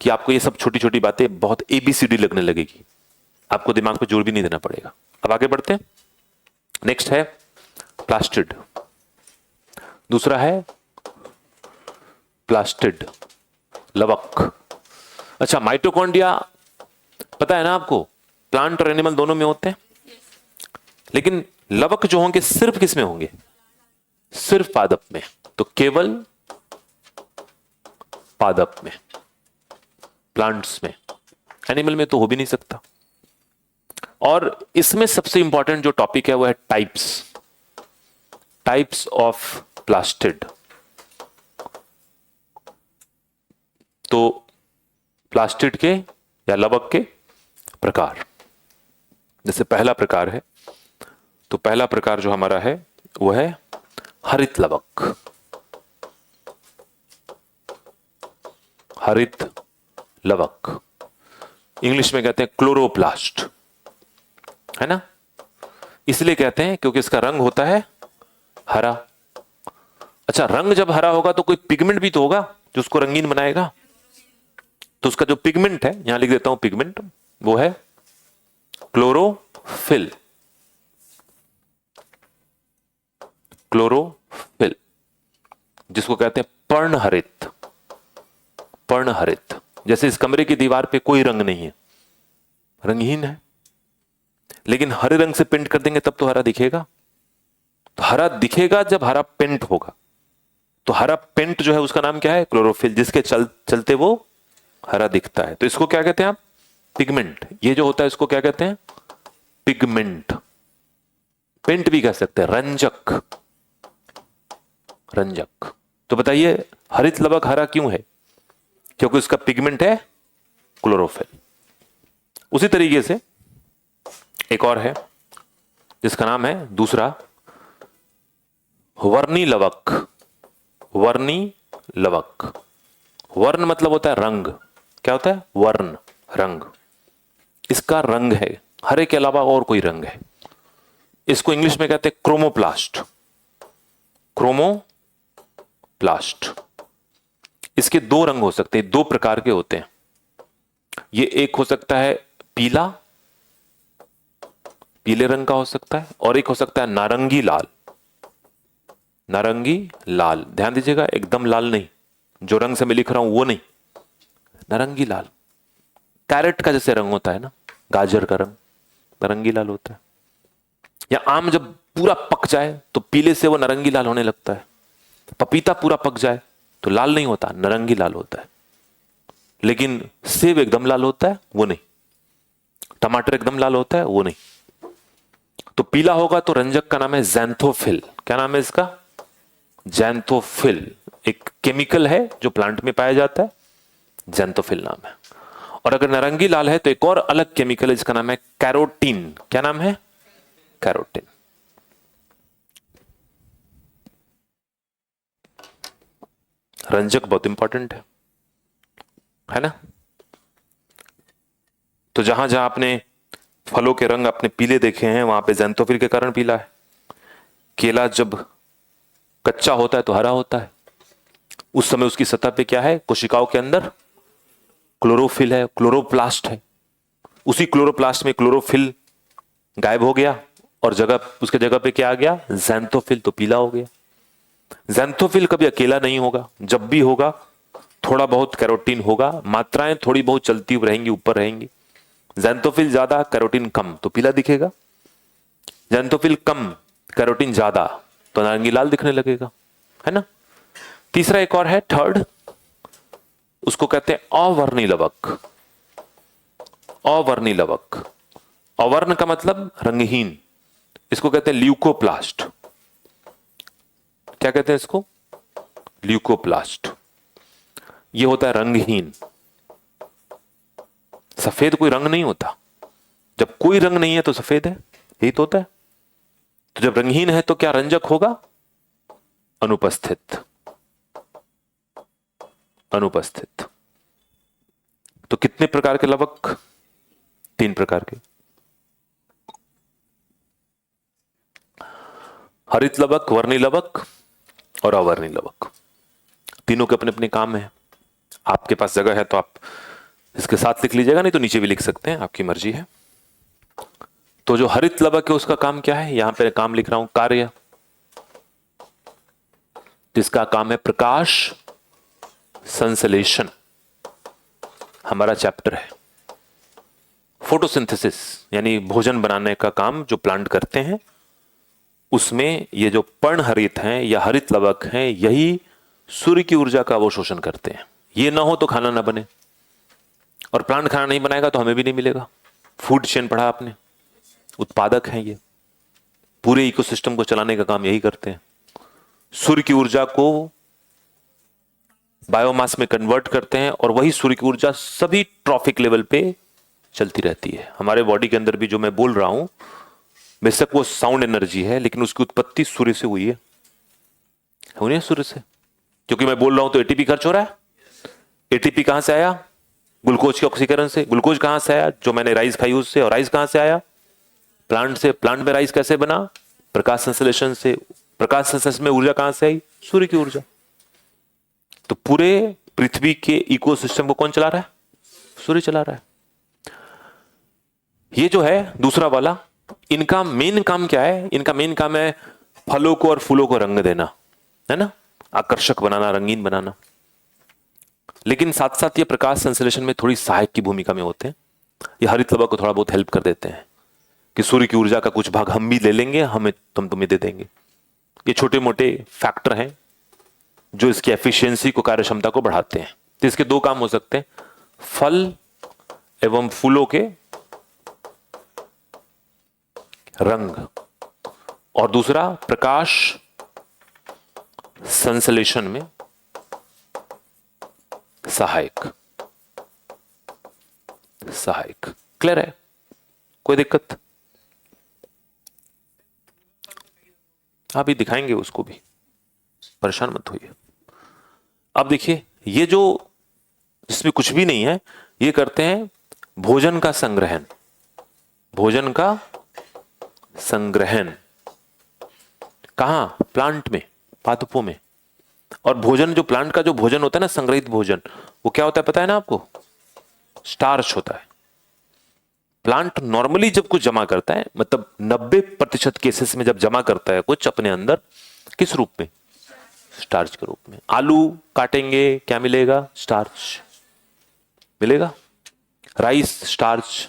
Speaker 1: कि आपको ये सब छोटी छोटी बातें बहुत एबीसीडी लगने लगेगी, आपको दिमाग पे जोर भी नहीं देना पड़ेगा। अब आगे बढ़ते हैं। नेक्स्ट है प्लास्टिड, दूसरा है प्लास्टिड, लवक। अच्छा, माइटोकॉन्ड्रिया पता है ना आपको, प्लांट और एनिमल दोनों में होते हैं, लेकिन लवक जो होंगे सिर्फ किस में होंगे, सिर्फ पादप में। तो केवल पादप में, प्लांट्स में, एनिमल में तो हो भी नहीं सकता। और इसमें सबसे इंपॉर्टेंट जो टॉपिक है वो है टाइप्स ऑफ प्लास्टिड। तो प्लास्टिड के या लवक के प्रकार, जैसे पहला प्रकार है, तो पहला प्रकार जो हमारा है वो है हरित लवक। हरित लवक इंग्लिश में कहते हैं क्लोरोप्लास्ट, है ना। इसलिए कहते हैं क्योंकि इसका रंग होता है हरा। अच्छा, रंग जब हरा होगा तो कोई पिगमेंट भी तो होगा जो उसको रंगीन बनाएगा। तो उसका जो पिगमेंट है, यहां लिख देता हूं पिगमेंट, वो है क्लोरोफिल। क्लोरोफिल जिसको कहते हैं पर्णहरित। पर्णहरित, जैसे इस कमरे की दीवार पे कोई रंग नहीं है, रंगहीन है, लेकिन हरे रंग से पेंट कर देंगे तब तो हरा दिखेगा। तो हरा दिखेगा जब हरा पेंट होगा। तो हरा पेंट जो है उसका नाम क्या है, क्लोरोफिल, जिसके चलते वो हरा दिखता है। तो इसको क्या कहते हैं आप, पिगमेंट। ये जो होता है इसको क्या कहते हैं, पिगमेंट। पेंट भी कह सकते हैं, रंजक। रंजक। तो बताइए हरित लवक हरा क्यों है, क्योंकि उसका पिगमेंट है क्लोरोफिल। उसी तरीके से एक और है जिसका नाम है दूसरा वर्णी लवक। वर्णी लवक, वर्ण मतलब होता है रंग, क्या होता है, वर्ण, रंग। इसका रंग है हरे के अलावा और कोई रंग है। इसको इंग्लिश में कहते हैं क्रोमोप्लास्ट। क्रोमोप्लास्ट। इसके दो रंग हो सकते हैं, दो प्रकार के होते हैं। ये एक हो सकता है पीला, पीले रंग का हो सकता है, और एक हो सकता है नारंगी लाल। नारंगी लाल, ध्यान दीजिएगा एकदम लाल नहीं, जो रंग से मैं लिख रहा हूं वो नहीं, नारंगी लाल। कैरेट का जैसे रंग होता है ना, गाजर का रंग नारंगी लाल होता है। या आम जब पूरा पक जाए तो पीले से वो नारंगी लाल होने लगता है। पपीता पूरा पक जाए तो लाल नहीं होता, नारंगी लाल होता है। लेकिन सेब एकदम लाल होता है वो नहीं, टमाटर एकदम लाल होता है वो नहीं। तो पीला होगा तो रंजक का नाम है ज़ैंथोफिल। क्या नाम है इसका? ज़ैंथोफिल। एक केमिकल है जो प्लांट में पाया जाता है, ज़ैंथोफिल नाम है। और अगर नारंगी लाल है तो एक और अलग केमिकल है जिसका नाम है कैरोटीन। क्या नाम है? कैरोटीन। रंजक बहुत इंपॉर्टेंट है ना? तो जहां जहां आपने फलों के रंग अपने पीले देखे हैं वहां पे ज़ैंथोफिल के कारण पीला है। केला जब कच्चा होता है तो हरा होता है, उस समय उसकी सतह पे क्या है? कोशिकाओं के अंदर क्लोरोफिल है, क्लोरोप्लास्ट है। उसी क्लोरोप्लास्ट में क्लोरोफिल गायब हो गया और उसके जगह पे क्या आ गया? ज़ैंथोफिल, तो पीला हो गया। ज़ैंथोफिल कभी अकेला नहीं होगा, जब भी होगा थोड़ा बहुत कैरोटीन होगा, मात्राएं थोड़ी बहुत चलती रहेंगी, ऊपर रहेंगी। ज़ैंथोफिल ज्यादा कैरोटीन कम तो पीला दिखेगा, ज़ैंथोफिल कम कैरोटीन ज्यादा तो नारंगी लाल दिखने लगेगा, है ना? तीसरा एक और है, थर्ड, उसको कहते हैं अवर्णी लवक। अवर्णी लवक, अवर्ण का मतलब रंगहीन, इसको कहते हैं ल्यूकोप्लास्ट। क्या कहते हैं इसको? ल्यूकोप्लास्ट। ये होता है रंगहीन। सफेद कोई रंग नहीं होता, जब कोई रंग नहीं है तो सफेद है, यही तो होता है। तो जब रंगहीन है तो क्या रंजक होगा? अनुपस्थित। अनुपस्थित। तो कितने प्रकार के लवक? 3 प्रकार के। हरित लवक, वर्णी लवक और अवर्णी लवक। तीनों के अपने अपने काम है। आपके पास जगह है तो आप इसके साथ लिख लीजिएगा, नहीं तो नीचे भी लिख सकते हैं, आपकी मर्जी है। तो जो हरित लवक है उसका काम क्या है? यहां पे काम लिख रहा हूं, कार्य। जिसका काम है प्रकाश संश्लेषण। हमारा चैप्टर है फोटोसिंथेसिस, यानी भोजन बनाने का काम जो प्लांट करते हैं, उसमें ये जो पर्णहरित हैं या हरित लवक हैं, यही सूर्य की ऊर्जा का वो शोषण करते हैं। ये ना हो तो खाना ना बने, और प्लांट खाना नहीं बनाएगा तो हमें भी नहीं मिलेगा। फूड चेन पढ़ा आपने, उत्पादक हैं ये, पूरे इकोसिस्टम को चलाने का काम यही करते हैं। सूर्य की ऊर्जा को बायोमास में कन्वर्ट करते हैं और वही सूर्य की ऊर्जा सभी ट्रॉफिक लेवल पे चलती रहती है। हमारे बॉडी के अंदर भी जो मैं बोल रहा हूं, बेशक वो साउंड एनर्जी है, लेकिन उसकी उत्पत्ति सूर्य से हुई है, सूर्य से। क्योंकि मैं बोल रहा हूं तो एटीपी खर्च हो रहा है। एटीपी कहां से आया? ग्लूकोज के ऑक्सीकरण से। ग्लूकोज कहां से आया? जो मैंने राइस खाई उससे। और राइस कहां से आया? प्लांट से। प्लांट में राइस कैसे बना? प्रकाश संश्लेषण से। प्रकाश संश्लेषण में ऊर्जा कहां से आई? सूर्य की ऊर्जा। तो पूरे पृथ्वी के इकोसिस्टम को कौन चला रहा है? सूर्य चला रहा है। ये जो है दूसरा वाला, इनका मेन काम क्या है? इनका मेन काम है फलों को और फूलों को रंग देना, है ना, आकर्षक बनाना, रंगीन बनाना। लेकिन साथ साथ ये प्रकाश संश्लेषण में थोड़ी सहायक की भूमिका में होते हैं। ये हरित लवक को थोड़ा बहुत हेल्प कर देते हैं कि सूर्य की ऊर्जा का कुछ भाग हम भी ले लेंगे, हमें तुम्हें दे देंगे। ये छोटे मोटे फैक्टर हैं जो इसकी एफिशिएंसी को, कार्य क्षमता को बढ़ाते हैं। तो इसके 2 काम हो सकते हैं, फल एवं फूलों के रंग, और दूसरा प्रकाश संश्लेषण में सहायक। सहायक क्लियर है? कोई दिक्कत? अभी दिखाएंगे उसको भी, परेशान मत होइए। अब देखिए, ये जो जिसमें कुछ भी नहीं है, ये करते हैं भोजन का संग्रहण। भोजन का संग्रहण कहां? प्लांट में, पादपों में। और भोजन, जो प्लांट का जो भोजन होता है ना, संग्रहित भोजन, वो क्या होता है पता है ना आपको? स्टार्च होता है। प्लांट नॉर्मली जब कुछ जमा करता है, मतलब 90% केसेस में जब जमा करता है कुछ अपने अंदर, किस रूप में? स्टार्च के रूप में। आलू काटेंगे क्या मिलेगा? स्टार्च मिलेगा। राइस स्टार्च,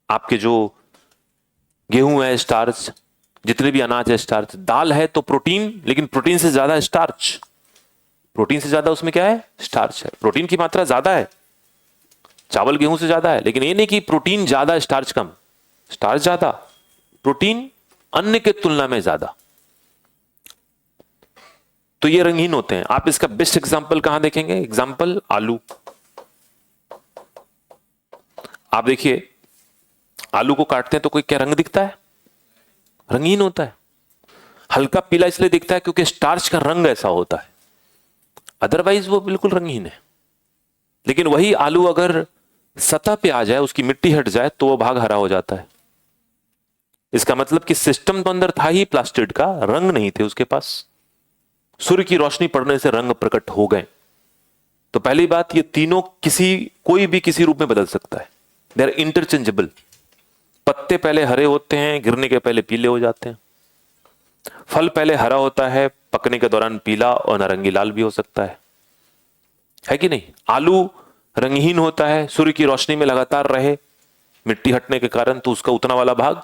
Speaker 1: आपके जो गेहूं है स्टार्च, जितने भी अनाज है स्टार्च। दाल है तो प्रोटीन, लेकिन प्रोटीन से ज्यादा स्टार्च, प्रोटीन से ज्यादा उसमें क्या है? स्टार्च है। प्रोटीन की मात्रा ज्यादा है, चावल गेहूं से ज्यादा है, लेकिन ये नहीं कि प्रोटीन ज्यादा स्टार्च कम। स्टार्च ज्यादा, प्रोटीन अन्य के तुलना में ज्यादा। तो ये रंगहीन होते हैं। आप इसका बेस्ट एग्जांपल कहां देखेंगे? एग्जांपल आलू। आप देखिए, आलू को काटते हैं तो कोई क्या रंग दिखता है? रंगीन होता है। हल्का पीला इसलिए दिखता है क्योंकि स्टार्च का रंग ऐसा होता है, अदरवाइज वो बिल्कुल रंगीन है। लेकिन वही आलू अगर सतह पे आ जाए, उसकी मिट्टी हट जाए, तो वो भाग हरा हो जाता है। इसका मतलब कि सिस्टम तो अंदर था ही प्लास्टिड का, रंग नहीं थे उसके पास। सूर्य की रोशनी पड़ने से रंग प्रकट हो गए। तो पहली बात, ये तीनों कोई भी किसी रूप में बदल सकता है। They are interchangeable. पत्ते पहले हरे होते हैं, गिरने के पहले पीले हो जाते हैं। फल पहले हरा होता है, पकने के दौरान पीला और नारंगी लाल भी हो सकता है कि नहीं? आलू रंगहीन होता है, सूर्य की रोशनी में लगातार रहे, मिट्टी हटने के कारण तो उसका उतना वाला भाग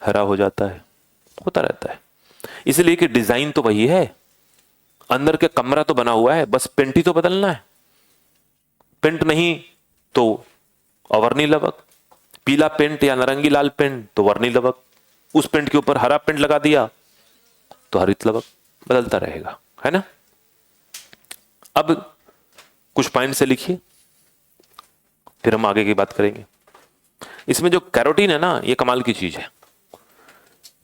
Speaker 1: हरा हो जाता है, होता रहता है। इसलिए कि डिजाइन तो वही है, अंदर के कमरा तो बना हुआ है, बस पेंट ही तो बदलना है। पेंट नहीं तो अवर्णी लवक, पीला पेंट या नारंगी लाल पेंट तो वर्णी लवक, उस पेंट के ऊपर हरा पेंट लगा दिया तो हरित लवक, बदलता रहेगा, है ना? अब कुछ पॉइंट से लिखिए, फिर हम आगे की बात करेंगे। इसमें जो कैरोटीन है ना, ये कमाल की चीज है।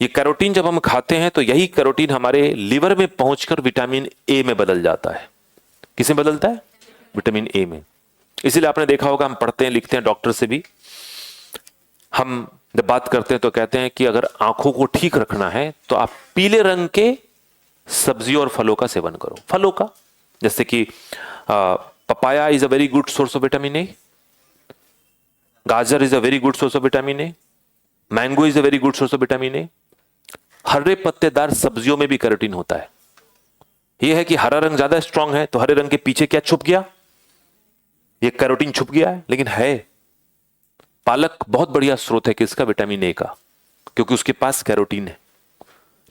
Speaker 1: ये कैरोटीन जब हम खाते हैं तो यही कैरोटीन हमारे लिवर में पहुंचकर विटामिन ए में बदल जाता है। किसे बदलता है? विटामिन ए में। इसीलिए आपने देखा होगा, हम पढ़ते हैं लिखते हैं, डॉक्टर से भी हम जब बात करते हैं तो कहते हैं कि अगर आंखों को ठीक रखना है तो आप पीले रंग के सब्जियों और फलों का सेवन करो। फलों का, जैसे कि papaya is a very good source of vitamin A, गाजर is a very good source of vitamin A, mango is a very good source of vitamin A. हरे पत्तेदार सब्जियों में भी कैरोटीन होता है। यह है कि हरा रंग ज्यादा स्ट्रांग है तो हरे रंग के पीछे क्या छुप गया? ये कैरोटीन छुप गया है। लेकिन है, पालक बहुत बढ़िया स्रोत है किसका? विटामिन ए का, क्योंकि उसके पास कैरोटीन है।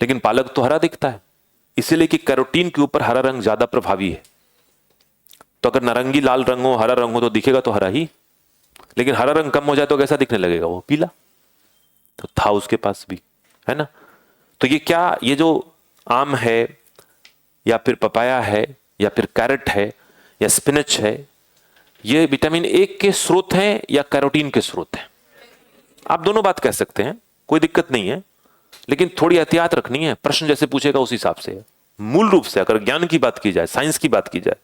Speaker 1: लेकिन पालक तो हरा दिखता है, इसीलिए कि कैरोटीन के ऊपर हरा रंग ज्यादा प्रभावी है। तो अगर नारंगी लाल रंग हो, हरा रंग हो, तो दिखेगा तो हरा ही, लेकिन हरा रंग कम हो जाए तो कैसा दिखने लगेगा? वो पीला। तो था उसके पास भी, है ना? तो ये क्या, ये जो आम है या फिर पपाया है या फिर कैरेट है या स्पिनच है, ये विटामिन ए के स्रोत हैं या कैरोटीन के स्रोत हैं? आप दोनों बात कह सकते हैं, कोई दिक्कत नहीं है, लेकिन थोड़ी एहतियात रखनी है। प्रश्न जैसे पूछेगा उस हिसाब से। मूल रूप से अगर ज्ञान की बात की जाए, साइंस की बात की जाए,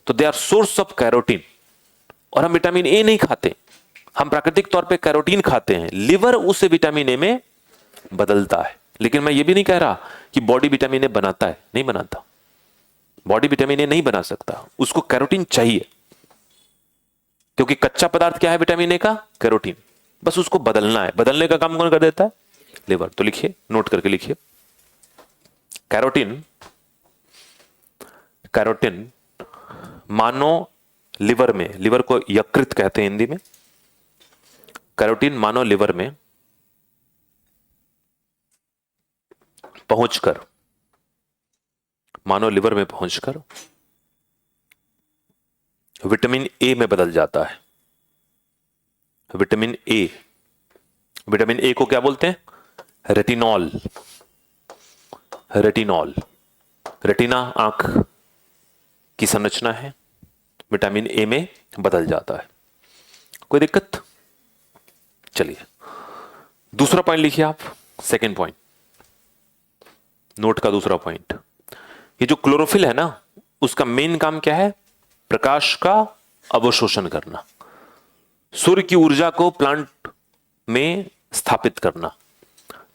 Speaker 1: तो they are source of carotene. और हम विटामिन ए नहीं खाते, हम प्राकृतिक तौर पे कैरोटीन खाते हैं। लिवर उसे विटामिन ए में बदलता है। लेकिन मैं ये भी नहीं कह रहा कि बॉडी विटामिन ए बनाता है, नहीं बनाता। बॉडी विटामिन ए नहीं बना सकता, उसको कैरोटीन चाहिए, क्योंकि कच्चा पदार्थ क्या है विटामिन ए का? कैरोटीन। बस उसको बदलना है। बदलने का काम कौन कर देता है? लिवर। तो लिखिए, नोट करके लिखिए, कैरोटीन, कैरोटीन मानो लिवर में, लिवर को यकृत कहते हैं हिंदी में, कैरोटीन मानो लिवर में पहुंचकर, मानो लिवर में पहुंचकर विटामिन ए में बदल जाता है। विटामिन ए, विटामिन ए को क्या बोलते हैं? रेटिनॉल। रेटिनॉल, रेटिना आंख की संरचना है, विटामिन ए में बदल जाता है। कोई दिक्कत? चलिए दूसरा पॉइंट लिखिए आप, सेकंड पॉइंट, नोट का दूसरा पॉइंट। ये जो क्लोरोफिल है ना, उसका मेन काम क्या है? प्रकाश का अवशोषण करना, सूर्य की ऊर्जा को प्लांट में स्थापित करना,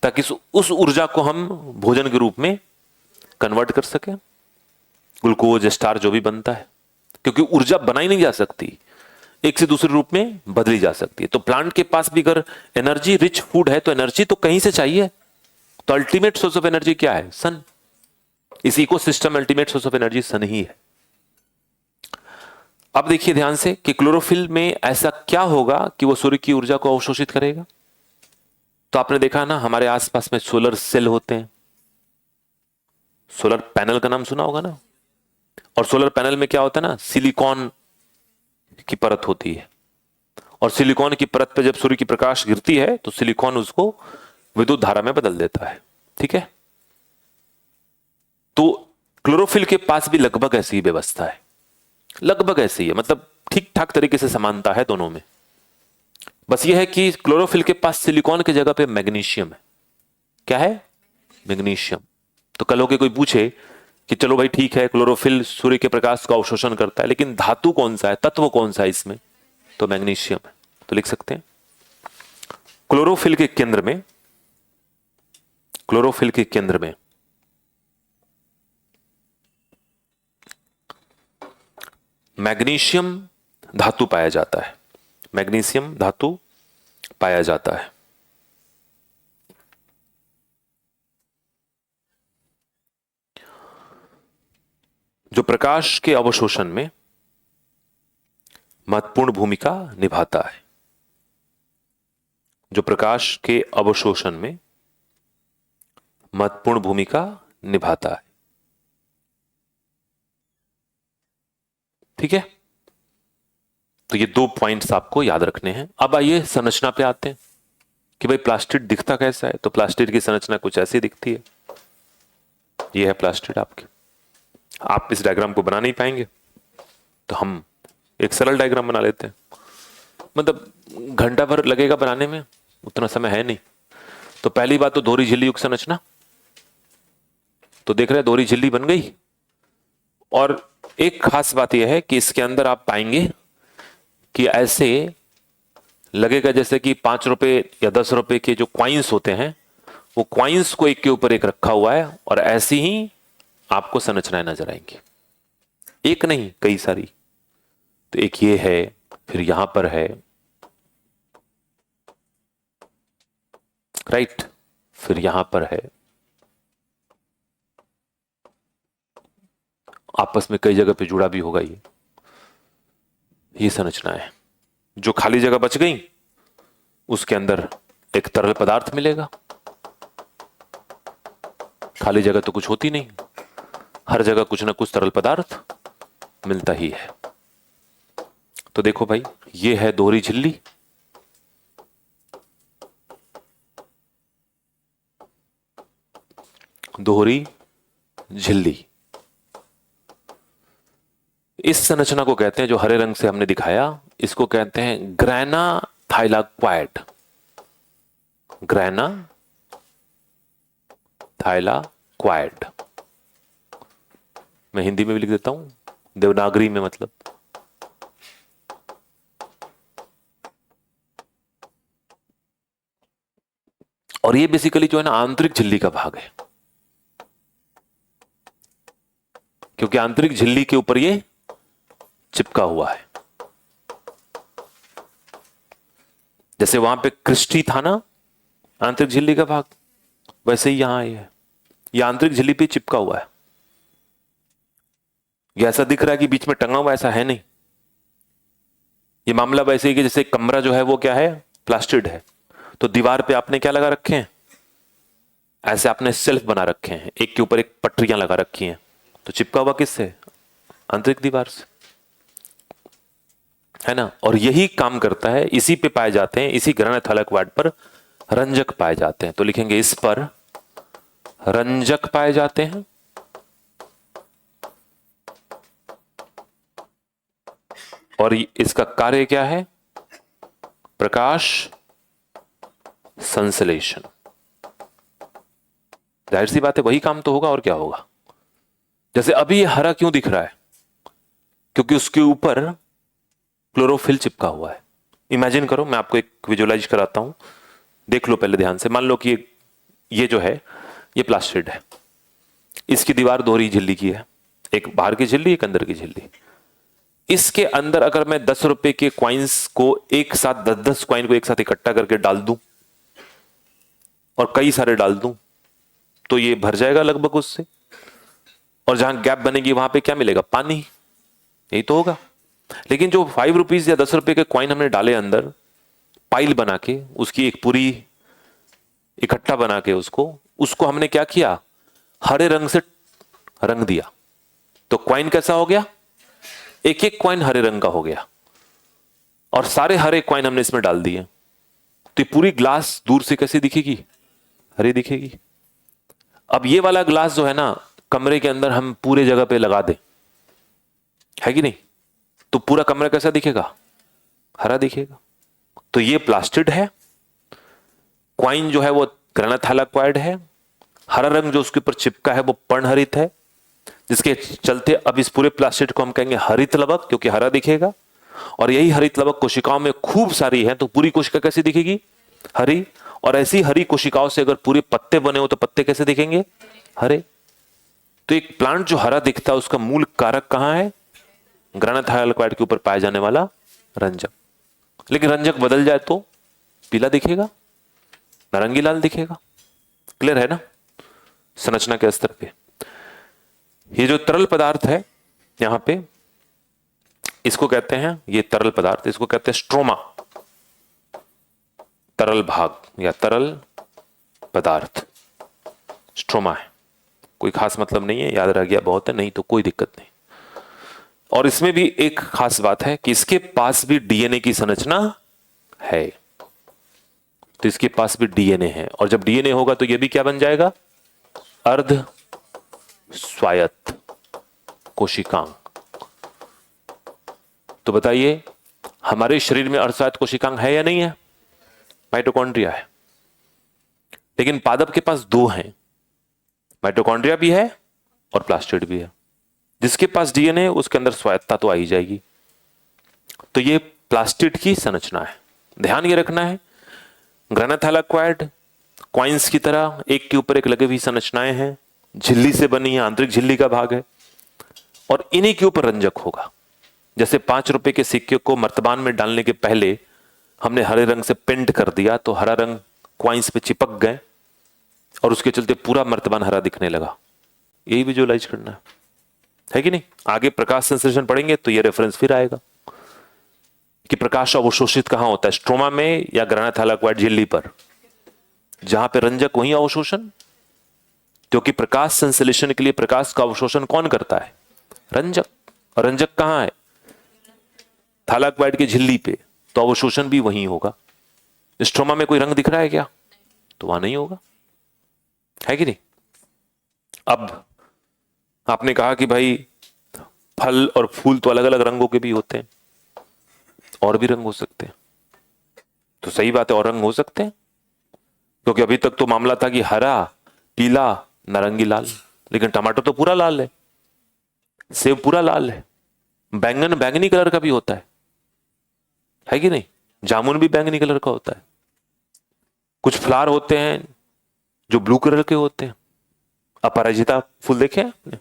Speaker 1: ताकि उस ऊर्जा को हम भोजन के रूप में कन्वर्ट कर सके, ग्लूकोज स्टार्च जो भी बनता है। क्योंकि ऊर्जा बनाई नहीं जा सकती, एक से दूसरे रूप में बदली जा सकती है। तो प्लांट के पास भी अगर एनर्जी रिच फूड है तो एनर्जी तो कहीं से चाहिए। तो अल्टीमेट सोर्स ऑफ एनर्जी क्या है? सन। इस ecosystem ultimate source of energy sun ही है। अब देखिए ध्यान से कि क्लोरोफिल में ऐसा क्या होगा कि वो सूर्य की ऊर्जा को अवशोषित करेगा। तो आपने देखा ना, हमारे आसपास में सोलर सेल होते हैं, सोलर पैनल का नाम सुना होगा ना। और सोलर पैनल में क्या होता है ना, सिलिकॉन की परत होती है, और सिलिकॉन की परत पे जब सूर्य की प्रकाश गिरती है तो सिलिकॉन उसको विद्युत धारा में बदल देता है। ठीक है, तो क्लोरोफिल के पास भी लगभग ऐसी ही व्यवस्था है, लगभग ऐसी है, मतलब ठीक ठाक तरीके से समानता है दोनों में। बस यह है कि क्लोरोफिल के पास सिलिकॉन की जगह पे मैग्नीशियम है। क्या है? मैग्नीशियम। तो कल होके कोई पूछे कि चलो भाई ठीक है, क्लोरोफिल सूर्य के प्रकाश का अवशोषण करता है, लेकिन धातु कौन सा है, तत्व कौन सा है इसमें, तो मैग्नीशियम है। तो लिख सकते हैं क्लोरोफिल के केंद्र में, क्लोरोफिल के केंद्र में मैग्नीशियम धातु पाया जाता है, मैग्नीशियम धातु पाया जाता है। जो प्रकाश के अवशोषण में महत्वपूर्ण भूमिका निभाता है, जो प्रकाश के अवशोषण में महत्वपूर्ण भूमिका निभाता है। ठीक है, तो ये 2 पॉइंट्स आपको याद रखने हैं। अब आइए संरचना पे आते हैं कि भाई प्लास्टिड दिखता कैसा है। तो प्लास्टिड की संरचना कुछ ऐसी दिखती है। ये है प्लास्टिड आपकी। आप इस डायग्राम को बना नहीं पाएंगे तो हम एक सरल डायग्राम बना लेते हैं, मतलब घंटा भर लगेगा बनाने में, उतना समय है नहीं। तो पहली बात तो दोहरी झिल्ली युक्त संरचना, तो देख रहे हैं दोहरी झिल्ली बन गई। और एक खास बात यह है कि इसके अंदर आप पाएंगे कि ऐसे लगेगा जैसे कि 5 रुपए या 10 रुपए के जो क्वाइंस होते हैं, वो क्वाइंस को एक के ऊपर एक रखा हुआ है, और ऐसी ही आपको संरचनाएं नजर आएंगी, एक नहीं कई सारी। तो एक ये है, फिर यहां पर है, राइट, फिर यहां पर है, आपस में कई जगह पे जुड़ा भी होगा। ये संरचना है। जो खाली जगह बच गई उसके अंदर एक तरल पदार्थ मिलेगा। खाली जगह तो कुछ होती नहीं, हर जगह कुछ ना कुछ तरल पदार्थ मिलता ही है। तो देखो भाई, ये है दोहरी झिल्ली, दोहरी झिल्ली। इस संरचना को कहते हैं, जो हरे रंग से हमने दिखाया, इसको कहते हैं ग्रैना थाइलाक्वाइड, ग्रैना थाइलाक्वाइड। मैं हिंदी में भी लिख देता हूं, देवनागरी में मतलब। और ये बेसिकली जो है ना आंतरिक झिल्ली का भाग है, क्योंकि आंतरिक झिल्ली के ऊपर ये चिपका हुआ है। जैसे वहां पे क्रिस्टी था ना आंतरिक झिल्ली का भाग, वैसे ही यहां ये है, ये आंतरिक झिल्ली पे चिपका हुआ है। ये ऐसा दिख रहा है कि बीच में टंगा हुआ, ऐसा है नहीं। ये मामला वैसे ही कि जैसे कमरा जो है वो क्या है, प्लास्टिड है। तो दीवार पे आपने क्या लगा रखे हैं, ऐसे आपने सेल्फ बना रखे हैं, एक के ऊपर एक पटरियां लगा रखी हैं। तो चिपका हुआ किससे, आंतरिक दीवार से, है ना। और यही काम करता है, इसी पे पाए जाते हैं, इसी ग्रैना थाइलाक्वाइड पर रंजक पाए जाते हैं। तो लिखेंगे इस पर रंजक पाए जाते हैं। और इसका कार्य क्या है, प्रकाश संश्लेषण। जाहिर सी बात है वही काम तो होगा, और क्या होगा। जैसे अभी ये हरा क्यों दिख रहा है, क्योंकि उसके ऊपर क्लोरोफिल चिपका हुआ है। इमेजिन करो, मैं आपको एक विजुअलाइज कराता हूं, देख लो पहले ध्यान से। मान लो कि ये जो है ये प्लास्टिड है, इसकी दीवार दोहरी झिल्ली की है, एक बाहर की झिल्ली एक अंदर की झिल्ली। इसके अंदर अगर मैं 10 रुपए के क्वाइंस को एक साथ 10-10 क्वाइन को एक साथ इकट्ठा करके डाल दूं, और कई सारे डाल दूं, तो ये भर जाएगा लगभग उससे। और जहां गैप बनेगी वहां पे क्या मिलेगा? पानी। यही तो होगा। लेकिन जो 5 रुपीज या 10 रुपए के कॉइन हमने डाले अंदर, पाइल बना के, उसकी एक पूरी इकट्ठा बना के, उसको उसको हमने क्या किया? हरे रंग से रंग दिया। तो कॉइन कैसा हो गया? एक एक कॉइन हरे रंग का हो गया, और सारे हरे कॉइन हमने इसमें डाल दिए। तो ये पूरी ग्लास दूर से कैसी दिखेगी? हरी दिखेगी। अब ये वाला ग्लास जो है ना, कमरे के अंदर हम पूरे जगह पे लगा दें, है कि नहीं, तो पूरा कमरा कैसा दिखेगा? हरा दिखेगा। तो ये प्लास्टिड है, क्वाइन जो है वो ग्रेनाइट थैलाक्वाइड है, हरा रंग जो उसके ऊपर चिपका है वो पर्णहरित है, जिसके चलते अब इस पूरे प्लास्टिड को हम कहेंगे हरित लवक, क्योंकि हरा दिखेगा। और यही हरित लवक कोशिकाओं में खूब सारी है, तो पूरी कोशिका कैसी दिखेगी? हरी। और ऐसी हरी कोशिकाओं से अगर पूरे पत्ते बने हो तो पत्ते कैसे दिखेंगे? हरे। तो एक प्लांट जो हरा दिखता है उसका मूल कारक कहां है? ग्रेनाइट थैलाक्वाइड के ऊपर पाया जाने वाला रंजक। लेकिन रंजक बदल जाए तो पीला दिखेगा, नारंगी लाल दिखेगा। क्लियर है ना संरचना के स्तर पे? ये जो तरल पदार्थ है यहां पे, इसको कहते हैं, ये तरल पदार्थ, इसको कहते हैं स्ट्रोमा, तरल भाग या तरल पदार्थ, स्ट्रोमा है। कोई खास मतलब नहीं है, याद रह गया बहुत है, नहीं तो कोई दिक्कत नहीं। और इसमें भी एक खास बात है कि इसके पास भी डीएनए की संरचना है। तो इसके पास भी डीएनए है, और जब डीएनए होगा तो यह भी क्या बन जाएगा? अर्ध स्वायत्त कोशिकांग। तो बताइए, हमारे शरीर में अर्धस्वायत्त कोशिकांग है या नहीं है? माइटोकॉन्ड्रिया है। लेकिन पादप के पास दो हैं, माइटोकॉन्ड्रिया भी है और प्लास्टिड भी है। जिसके पास डीएनए उसके अंदर स्वायत्तता तो आ ही जाएगी। तो ये प्लास्टिड की संरचना है। ध्यान ये रखना है, ग्रेनाइट थैलाक्वाइड क्वाइंस की तरह एक के ऊपर एक लगे हुई संरचनाएं हैं, झिल्ली से बनी है, आंतरिक झिल्ली का भाग है, और इन्हीं के ऊपर रंजक होगा। जैसे 5 रुपए के सिक्के को मर्तबान में डालने के पहले हमने हरे रंग से पेंट कर दिया, तो हरा रंग क्वाइंस पे चिपक गए और उसके चलते पूरा मर्तबान हरा दिखने लगा। यही विजुअलाइज करना है कि नहीं? आगे प्रकाश संश्लेषण पढ़ेंगे तो ये रेफरेंस फिर आएगा कि प्रकाश अवशोषित कहां होता है, स्ट्रोमा में या ग्रेनाइट थैलाक्वाइड झिल्ली पर। जहां पे रंजक वहीं अवशोषण, क्योंकि प्रकाश संश्लेषण के लिए प्रकाश का अवशोषण कौन करता है? रंजक। और रंजक कहां है? थैलाक्वाइड की झिल्ली पे, तो अवशोषण भी वहीं होगा। स्ट्रोमा में कोई रंग दिख रहा है क्या? तो वहां नहीं होगा, है कि नहीं? अब आपने कहा कि भाई फल और फूल तो अलग अलग रंगों के भी होते हैं, और भी रंग हो सकते हैं। तो सही बात है, और रंग हो सकते हैं, क्योंकि अभी तक तो मामला था कि हरा, पीला, नारंगी, लाल। लेकिन टमाटर तो पूरा लाल है, सेब पूरा लाल है, बैंगन बैंगनी कलर का भी होता है कि नहीं? जामुन भी बैंगनी कलर का होता है। कुछ फ्लावर होते हैं जो ब्लू कलर के होते हैं। अपराजिता फूल देखे आपने?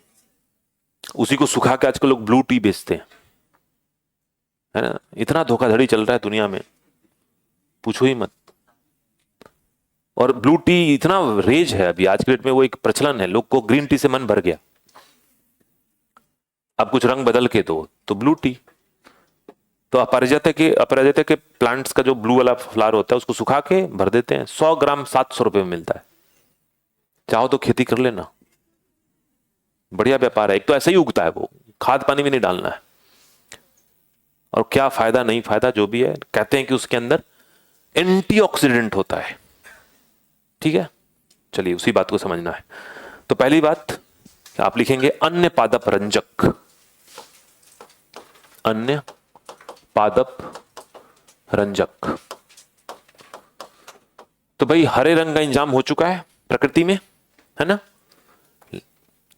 Speaker 1: उसी को सुखा के आजकल लोग ब्लू टी बेचते हैं, है ना? इतना धोखाधड़ी चल रहा है दुनिया में, पूछो ही मत। और ब्लू टी इतना रेज है अभी आज के डेट में, वो एक प्रचलन है, लोग को ग्रीन टी से मन भर गया, अब कुछ रंग बदल के दो तो ब्लू टी। तो अपराजिता के प्लांट्स का जो ब्लू वाला फ्लावर होता है उसको सुखा के भर देते हैं, 100 ग्राम 700 रुपए में मिलता है। चाहो तो खेती कर लेना, बढ़िया व्यापार है। एक तो ऐसे ही उगता है, वो खाद पानी भी नहीं डालना है, और क्या फायदा नहीं फायदा जो भी है, कहते हैं कि उसके अंदर एंटीऑक्सीडेंट होता है। ठीक है, चलिए उसी बात को समझना है। तो पहली बात आप लिखेंगे अन्य पादप रंजक, अन्य पादप रंजक। तो भाई हरे रंग का इंतजाम हो चुका है प्रकृति में, है ना?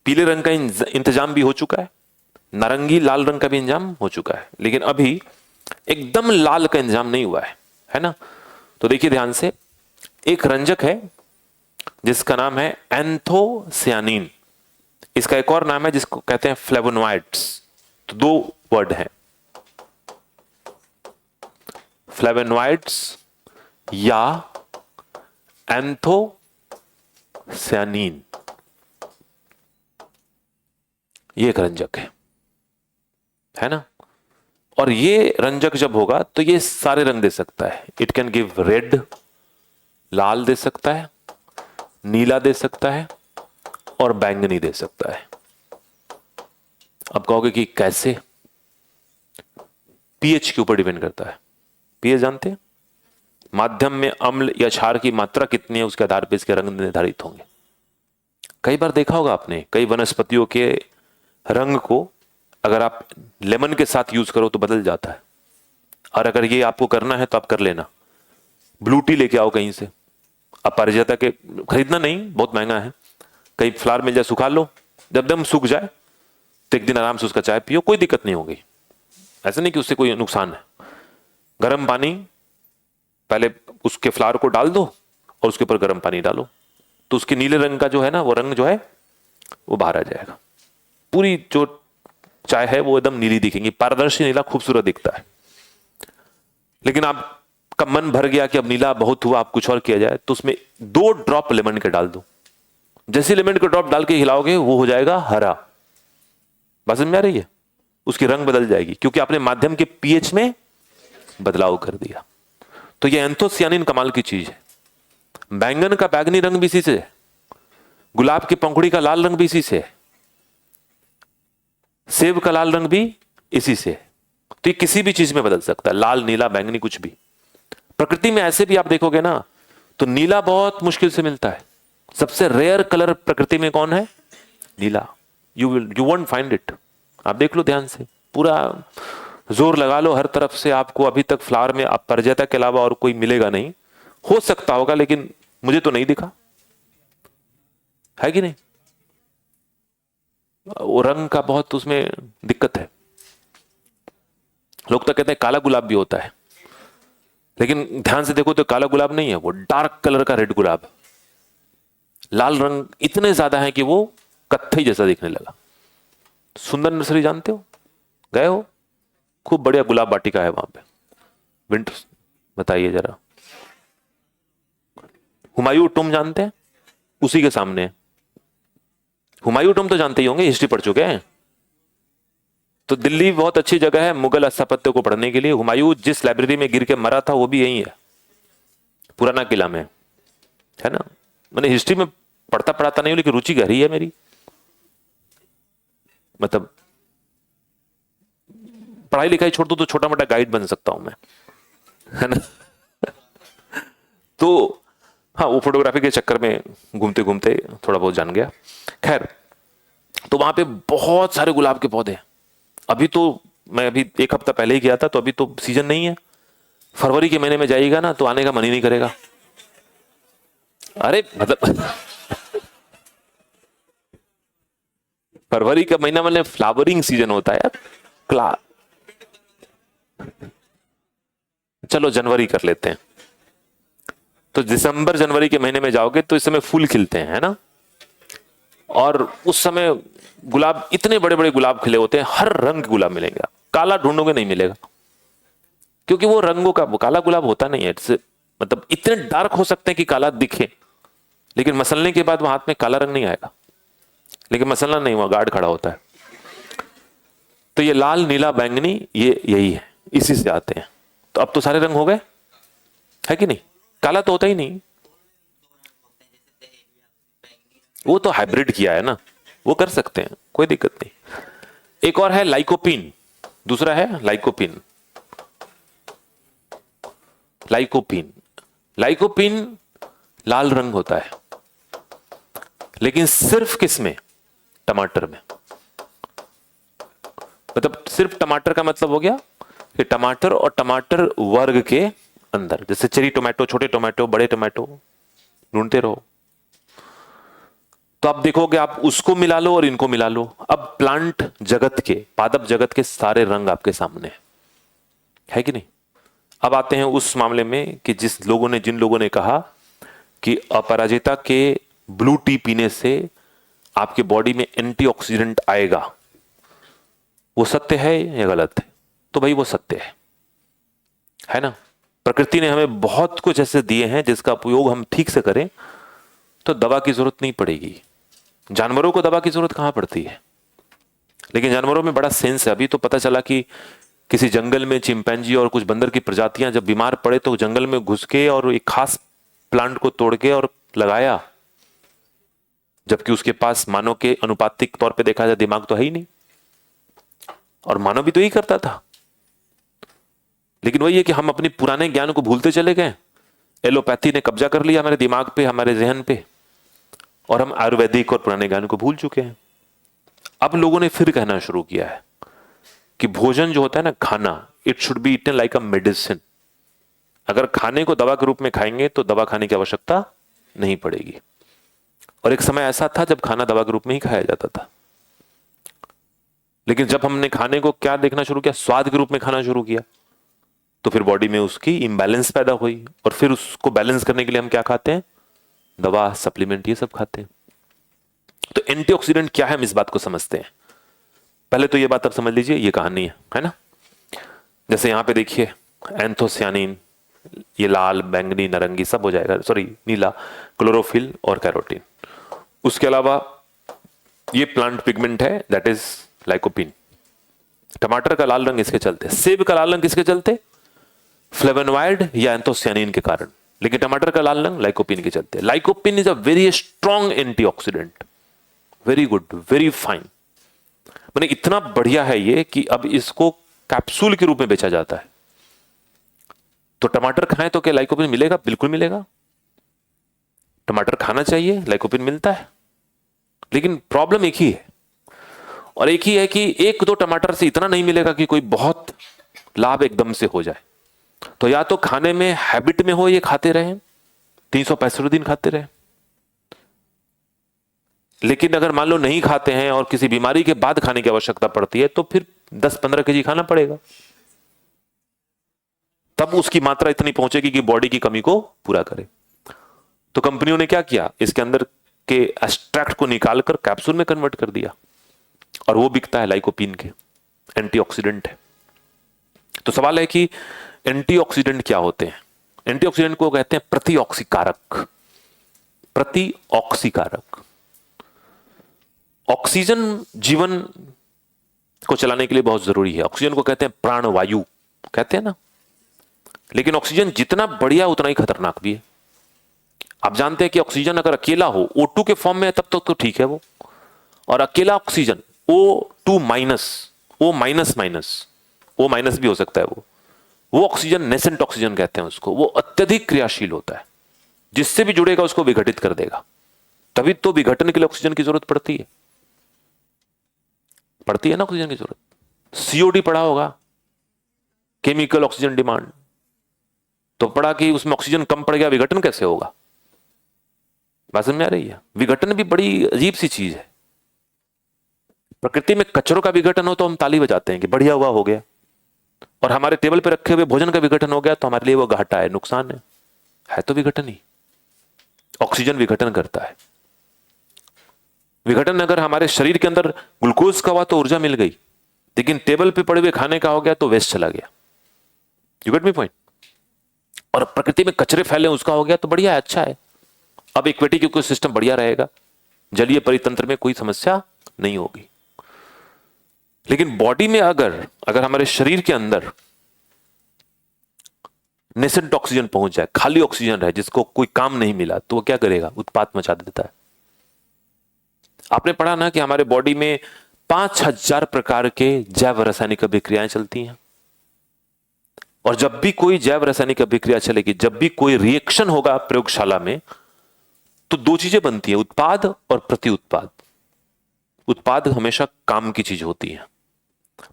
Speaker 1: पीले रंग का इंतजाम भी हो चुका है, नारंगी लाल रंग का भी इंतजाम हो चुका है, लेकिन अभी एकदम लाल का इंतजाम नहीं हुआ है ना? तो देखिए ध्यान से, एक रंजक है जिसका नाम है एंथोसियानिन। इसका एक और नाम है जिसको कहते हैं फ्लेवोनॉइड्स। तो दो वर्ड हैं, फ्लेवोनॉइड्स या एंथोसियानिन। ये एक रंजक है ना। और ये रंजक जब होगा तो ये सारे रंग दे सकता है। इट कैन गिव रेड, लाल दे सकता है, नीला दे सकता है और बैंगनी दे सकता है। अब कहोगे कि कैसे? पीएच के ऊपर डिपेंड करता है। पीएच जानते हैं? माध्यम में अम्ल या क्षार की मात्रा कितनी है उसके आधार पर इसके रंग निर्धारित होंगे। कई बार देखा होगा आपने, कई वनस्पतियों के रंग को अगर आप लेमन के साथ यूज करो तो बदल जाता है। और अगर ये आपको करना है तो आप कर लेना, ब्लू टी लेके आओ कहीं से। अपराजिता के खरीदना नहीं, बहुत महंगा है, कहीं फ्लावर मिल जाए, सुखा लो, जब दम सूख जाए तो एक दिन आराम से उसका चाय पियो, कोई दिक्कत नहीं होगी। ऐसा नहीं कि उससे कोई नुकसान है। गर्म पानी, पहले उसके फ्लावर को डाल दो और उसके ऊपर गर्म पानी डालो तो उसके नीले रंग का जो है ना, वो रंग जो है वो बाहर आ जाएगा। पूरी जो चाय है वो एकदम नीली दिखेंगी, पारदर्शी नीला खूबसूरत दिखता है। लेकिन आपका मन भर गया कि अब नीला बहुत हुआ, आप कुछ और किया जाए, तो उसमें 2 ड्रॉप लेमन के डाल दो। जैसे लेमन के ड्रॉप डाल के हिलाओगे वो हो जाएगा हरा। बात समझ में आ रही है? उसकी रंग बदल जाएगी क्योंकि आपने माध्यम के पीएच में बदलाव कर दिया। तो ये एंथोसियानिन कमाल की चीज है। बैंगन का बैंगनी रंग भी इसी से है, गुलाब की पंखुड़ी का लाल रंग भी इसी से है, सेब का लाल रंग भी इसी से है। तो ये किसी भी चीज में बदल सकता है, लाल, नीला, बैंगनी, कुछ भी। प्रकृति में ऐसे भी आप देखोगे ना तो नीला बहुत मुश्किल से मिलता है। सबसे रेयर कलर प्रकृति में कौन है? नीला। You won't find it. आप देख लो ध्यान से, पूरा जोर लगा लो हर तरफ से, आपको अभी तक फ्लावर में अपराजिता के अलावा और कोई मिलेगा नहीं। हो सकता होगा लेकिन मुझे तो नहीं दिखा, है कि नहीं? वो रंग का बहुत उसमें दिक्कत है। लोग तो कहते हैं काला गुलाब भी होता है, लेकिन ध्यान से देखो तो काला गुलाब नहीं है, वो डार्क कलर का रेड गुलाब। लाल रंग इतने ज्यादा है कि वो कत्थई जैसा दिखने लगा। सुंदर नर्सरी जानते हो? गए हो? खूब बढ़िया गुलाब वाटिका है वहां पे, विंटर। बताइए जरा, हुमायूं टूम जानते हैं? उसी के सामने है। हुमायूं टूम तो जानते ही होंगे, हिस्ट्री पढ़ चुके हैं। तो दिल्ली बहुत अच्छी जगह है मुगल स्थापत्य को पढ़ने के लिए। हुमायूं जिस लाइब्रेरी में गिर के मरा था वो भी यही है, पुराना किला में, है ना। मैंने हिस्ट्री में पढ़ता पढ़ाता नहीं हूं लेकिन रुचि गहरी है मेरी, मतलब पढ़ाई लिखाई छोड़ दो तो छोटा मोटा गाइड बन सकता हूं मैं, है ना। तो हाँ, वो फोटोग्राफी के चक्कर में घूमते घूमते थोड़ा बहुत जान गया। खैर, तो वहां पे बहुत सारे गुलाब के पौधे हैं। अभी तो मैं अभी 1 हफ्ता पहले ही गया था, तो अभी तो सीजन नहीं है। फरवरी के महीने में जाइएगा ना तो आने का मन ही नहीं करेगा। अरे मतलब फरवरी का महीना मतलब फ्लावरिंग सीजन होता है यार। चलो जनवरी कर लेते हैं। तो दिसंबर जनवरी के महीने में जाओगे तो इस समय फूल खिलते हैं, है ना। और उस समय गुलाब, इतने बड़े बड़े गुलाब खिले होते हैं, हर रंग के गुलाब मिलेगा। काला ढूंढोगे नहीं मिलेगा, क्योंकि वो रंगों का, वो काला गुलाब होता नहीं है। मतलब इतने डार्क हो सकते हैं कि काला दिखे, लेकिन मसलने के बाद वो हाथ में काला रंग नहीं आएगा। लेकिन मसलना नहीं, हुआ गार्ड खड़ा होता है। तो ये लाल, नीला, बैंगनी, ये यही है, इसी से आते हैं। तो अब तो सारे रंग हो गए, है कि नहीं? काला तो होता ही नहीं, वो तो हाइब्रिड किया है ना, वो कर सकते हैं, कोई दिक्कत नहीं। एक और है लाइकोपिन, दूसरा है लाइकोपिन। लाइकोपिन, लाइकोपिन लाल रंग होता है, लेकिन सिर्फ किसमें? टमाटर में। मतलब सिर्फ टमाटर का मतलब हो गया कि टमाटर और टमाटर वर्ग के अंदर, जैसे चेरी टोमेटो, छोटे टोमेटो, बड़े टोमेटो, ढूंढते रहो तो आप देखोगे, आप उसको मिला लो और इनको मिला लो। अब प्लांट जगत के, पादप जगत के सारे रंग आपके सामने है कि नहीं। अब आते हैं उस मामले में कि जिन लोगों ने कहा कि अपराजिता के ब्लू टी पीने से आपके बॉडी में एंटीऑक्सीडेंट आएगा, वो सत्य है या गलत है? तो भाई वो सत्य है ना। प्रकृति ने हमें बहुत कुछ ऐसे दिए हैं जिसका उपयोग हम ठीक से करें तो दवा की जरूरत नहीं पड़ेगी। जानवरों को दवा की जरूरत कहां पड़ती है? लेकिन जानवरों में बड़ा सेंस है। अभी तो पता चला कि किसी जंगल में चिंपैंजी और कुछ बंदर की प्रजातियां जब बीमार पड़े तो जंगल में घुस के और एक खास प्लांट को तोड़ के और लगाया, जबकि उसके पास मानव के अनुपातिक तौर पे देखा जाए दिमाग तो है ही नहीं, और मानव भी तो यही करता था। लेकिन वही है कि हम अपने पुराने ज्ञान को भूलते चले गए। एलोपैथी ने कब्जा कर लिया हमारे दिमाग पे, हमारे जहन पे, और हम आयुर्वेदिक और पुराने ज्ञान को भूल चुके हैं। अब लोगों ने फिर कहना शुरू किया है कि भोजन जो होता है ना, खाना, it should be eaten like a medicine. अगर खाने को दवा के रूप में खाएंगे तो दवा खाने की आवश्यकता नहीं पड़ेगी। और एक समय ऐसा था जब खाना दवा के रूप में ही खाया जाता था। लेकिन जब हमने खाने को क्या देखना शुरू किया, स्वाद के रूप में खाना शुरू किया, तो फिर बॉडी में उसकी इम्बैलेंस पैदा हुई, और फिर उसको बैलेंस करने के लिए हम क्या खाते हैं, दवा, सप्लीमेंट, ये सब खाते हैं। तो एंटीऑक्सीडेंट क्या है, हम इस बात को समझते हैं। पहले तो ये बात आप समझ लीजिए, ये कहानी है ना। जैसे यहां पे देखिए एंथोसियानिन, ये लाल, बैंगनी, नारंगी सब हो जाएगा, सॉरी नीला, क्लोरोफिल और कैरोटीन। उसके अलावा ये प्लांट पिगमेंट है, दैट इज लाइकोपिन। टमाटर का लाल रंग इसके चलते, सेब का लाल रंग किसके चलते, फ्लेवोनॉइड या एंथोसियानिन के कारण। लेकिन टमाटर का लाल रंग लाइकोपिन के चलते। Lycopene is a very strong antioxidant, very good, very fine. मैंने इतना बढ़िया है ये कि अब इसको कैप्सूल के रूप में बेचा जाता है। तो टमाटर खाएं तो क्या लाइकोपिन मिलेगा? बिल्कुल मिलेगा। टमाटर खाना चाहिए, लाइकोपिन मिलता है। लेकिन प्रॉब्लम एक ही है, और एक ही है कि एक दो टमाटर से इतना नहीं मिलेगा कि कोई बहुत लाभ एकदम से हो जाए। तो या तो खाने में हैबिट में हो, ये खाते रहे 365 दिन खाते रहे। लेकिन अगर मान लो नहीं खाते हैं और किसी बीमारी के बाद खाने की आवश्यकता पड़ती है, तो फिर 10-15 केजी खाना पड़ेगा। तब उसकी मात्रा इतनी पहुंचेगी कि बॉडी की कमी को पूरा करे। तो कंपनियों ने क्या किया, इसके अंदर के एक्सट्रैक्ट को निकालकर कैप्सूल में कन्वर्ट कर दिया, और वो बिकता है लाइकोपिन के, एंटीऑक्सीडेंट है। तो सवाल है कि एंटीऑक्सीडेंट क्या होते हैं? एंटीऑक्सीडेंट को कहते हैं प्रतिऑक्सीकारक। प्रतिऑक्सीकारक। ऑक्सीजन जीवन को चलाने के लिए बहुत जरूरी है। ऑक्सीजन को कहते हैं प्राणवायु, कहते हैं ना। लेकिन ऑक्सीजन जितना बढ़िया उतना ही खतरनाक भी है। आप जानते हैं कि ऑक्सीजन अगर अकेला हो, O2 के फॉर्म में है, तब तक तो ठीक है वो। और अकेला oxygen O2 minus, O minus minus, O minus भी हो सकता है वो ऑक्सीजन नेसेंट ऑक्सीजन कहते हैं उसको। वो अत्यधिक क्रियाशील होता है, जिससे भी जुड़ेगा उसको विघटित कर देगा। तभी तो विघटन के लिए ऑक्सीजन की जरूरत पड़ती है ना, ऑक्सीजन की जरूरत। सीओडी पढ़ा होगा, केमिकल ऑक्सीजन डिमांड, तो पढ़ा कि उसमें ऑक्सीजन कम पड़ गया, विघटन कैसे होगा। बात समझ में आ रही है? विघटन भी बड़ी अजीब सी चीज है। प्रकृति में कचरों का विघटन हो तो हम ताली बजाते हैं कि बढ़िया हुआ, हो गया। और हमारे टेबल पे रखे हुए भोजन का विघटन हो गया तो हमारे लिए वो घाटा है, नुकसान है तो विघटन ही। ऑक्सीजन विघटन करता है। विघटन अगर हमारे शरीर के अंदर ग्लूकोज का हुआ तो ऊर्जा मिल गई, लेकिन टेबल पे पड़े हुए खाने का हो गया तो वेस्ट चला गया। You get me point? और प्रकृति में कचरे फैले उसका हो गया तो बढ़िया है, अच्छा है। अब एक्वेटिक इकोसिस्टम बढ़िया रहेगा, जलीय परितंत्र में कोई समस्या नहीं होगी। लेकिन बॉडी में अगर हमारे शरीर के अंदर नेसेंट ऑक्सीजन पहुंच जाए, खाली ऑक्सीजन रहे, जिसको कोई काम नहीं मिला, तो वो क्या करेगा, उत्पात मचा देता है। आपने पढ़ा ना कि हमारे बॉडी में 5000 प्रकार के जैव रासायनिक अभिक्रियाएं चलती हैं। और जब भी कोई जैव रासायनिक अभिक्रिया चलेगी, जब भी कोई रिएक्शन होगा प्रयोगशाला में, तो दो चीजें बनती है, उत्पाद और प्रत्युत्पाद। उत्पाद हमेशा काम की चीज होती है,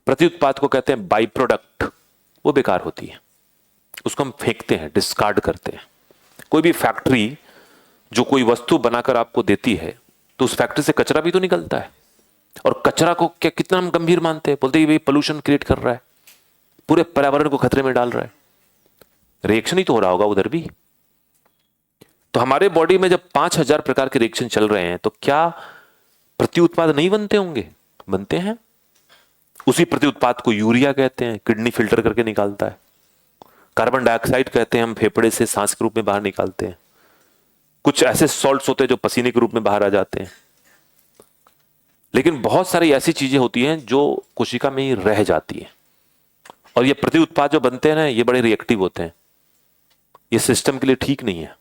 Speaker 1: प्रत्युत्पाद को कहते हैं बाई प्रोडक्ट, वो बेकार होती है, उसको हम फेंकते हैं, डिस्कार्ड करते हैं। कोई भी फैक्ट्री जो कोई वस्तु बनाकर आपको देती है, तो उस फैक्ट्री से कचरा भी तो निकलता है। और कचरा को क्या कितना हम गंभीर मानते हैं, बोलते हैं भाई पोल्यूशन क्रिएट कर रहा है, पूरे पर्यावरण को खतरे में डाल रहा है। रिएक्शन ही तो हो रहा होगा उधर भी। तो हमारे बॉडी में जब 5000 प्रकार के रिएक्शन चल रहे हैं, तो क्या प्रत्युत्पाद नहीं बनते होंगे? बनते हैं। उसी प्रत्युत्पाद को यूरिया कहते हैं, किडनी फिल्टर करके निकालता है। कार्बन डाइऑक्साइड कहते हैं, हम फेफड़े से सांस के रूप में बाहर निकालते हैं। कुछ ऐसे सॉल्ट्स होते हैं जो पसीने के रूप में बाहर आ जाते हैं। लेकिन बहुत सारी ऐसी चीजें होती हैं जो कोशिका में ही रह जाती हैं, और ये प्रति उत्पाद जो बनते हैं ना, ये बड़े रिएक्टिव होते हैं, ये सिस्टम के लिए ठीक नहीं है।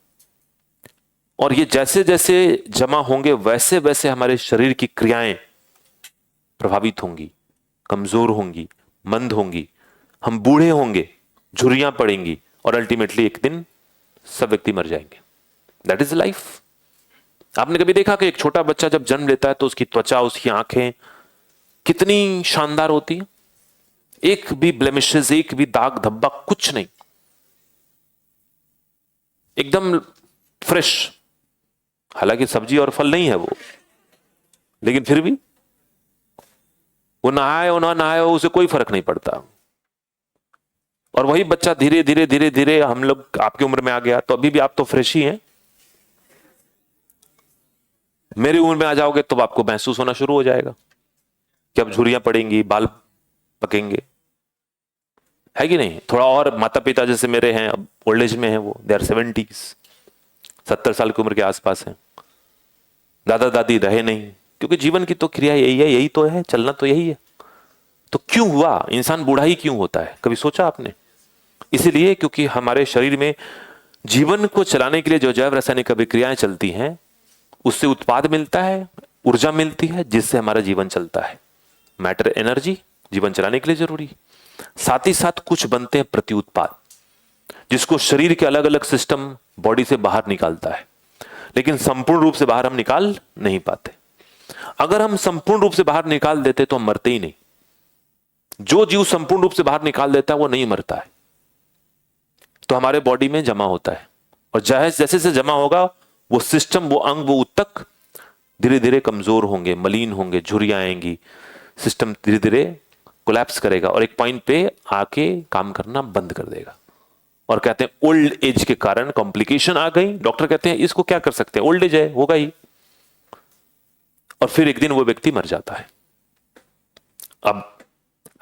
Speaker 1: और ये जैसे जैसे जमा होंगे वैसे वैसे हमारे शरीर की क्रियाएं प्रभावित होंगी, कमजोर होंगी, मंद होंगी, हम बूढ़े होंगे, झुर्रियां पड़ेंगी, और अल्टीमेटली एक दिन सब व्यक्ति मर जाएंगे। That is life. आपने कभी देखा कि एक छोटा बच्चा जब जन्म लेता है तो उसकी त्वचा, उसकी आंखें कितनी शानदार होती है, एक भी ब्लेमिशेस, एक भी दाग धब्बा कुछ नहीं, एकदम फ्रेश। हालांकि सब्जी और फल नहीं है वो, लेकिन फिर भी वो नहाए हो ना नहाए हो, उसे कोई फर्क नहीं पड़ता। और वही बच्चा धीरे धीरे धीरे धीरे, हम लोग आपकी उम्र में आ गया तो अभी भी आप तो फ्रेश ही हैं, मेरी उम्र में आ जाओगे तो आपको महसूस होना शुरू हो जाएगा कि अब झुर्रियां पड़ेंगी, बाल पकेंगे, है कि नहीं। थोड़ा और माता पिता जैसे मेरे हैं, अब ओल्ड एज में है वो, दे आर 70s, 70 साल की उम्र के आसपास है। दादा दादी रहे नहीं, क्योंकि जीवन की तो क्रिया यही है, यही तो है, चलना तो यही है। तो क्यों हुआ इंसान बूढ़ा ही क्यों होता है, कभी सोचा आपने? इसीलिए क्योंकि हमारे शरीर में जीवन को चलाने के लिए जो जैव रासायनिक अभिक्रियाएं चलती हैं, उससे उत्पाद मिलता है, ऊर्जा मिलती है, जिससे हमारा जीवन चलता है। मैटर, एनर्जी जीवन चलाने के लिए जरूरी। साथ ही साथ कुछ बनते हैं प्रति उत्पाद, जिसको शरीर के अलग अलग सिस्टम बॉडी से बाहर निकालता है, लेकिन संपूर्ण रूप से बाहर हम निकाल नहीं पाते। अगर हम संपूर्ण रूप से बाहर निकाल देते तो हम मरते ही नहीं। जो जीव संपूर्ण रूप से बाहर निकाल देता है वो नहीं मरता है, तो हमारे बॉडी में जमा होता है, और जैसे जैसे जमा होगा वो सिस्टम, वो अंग, वो ऊतक धीरे धीरे कमजोर होंगे, मलिन होंगे, झुर्रियां आएंगी, सिस्टम धीरे धीरे कोलैप्स करेगा और एक पॉइंट पे आके काम करना बंद कर देगा। और कहते हैं ओल्ड एज के कारण कॉम्प्लिकेशन आ गई। डॉक्टर कहते हैं इसको क्या कर सकते हैं, ओल्ड एज है, होगा ही। और फिर एक दिन वो व्यक्ति मर जाता है। अब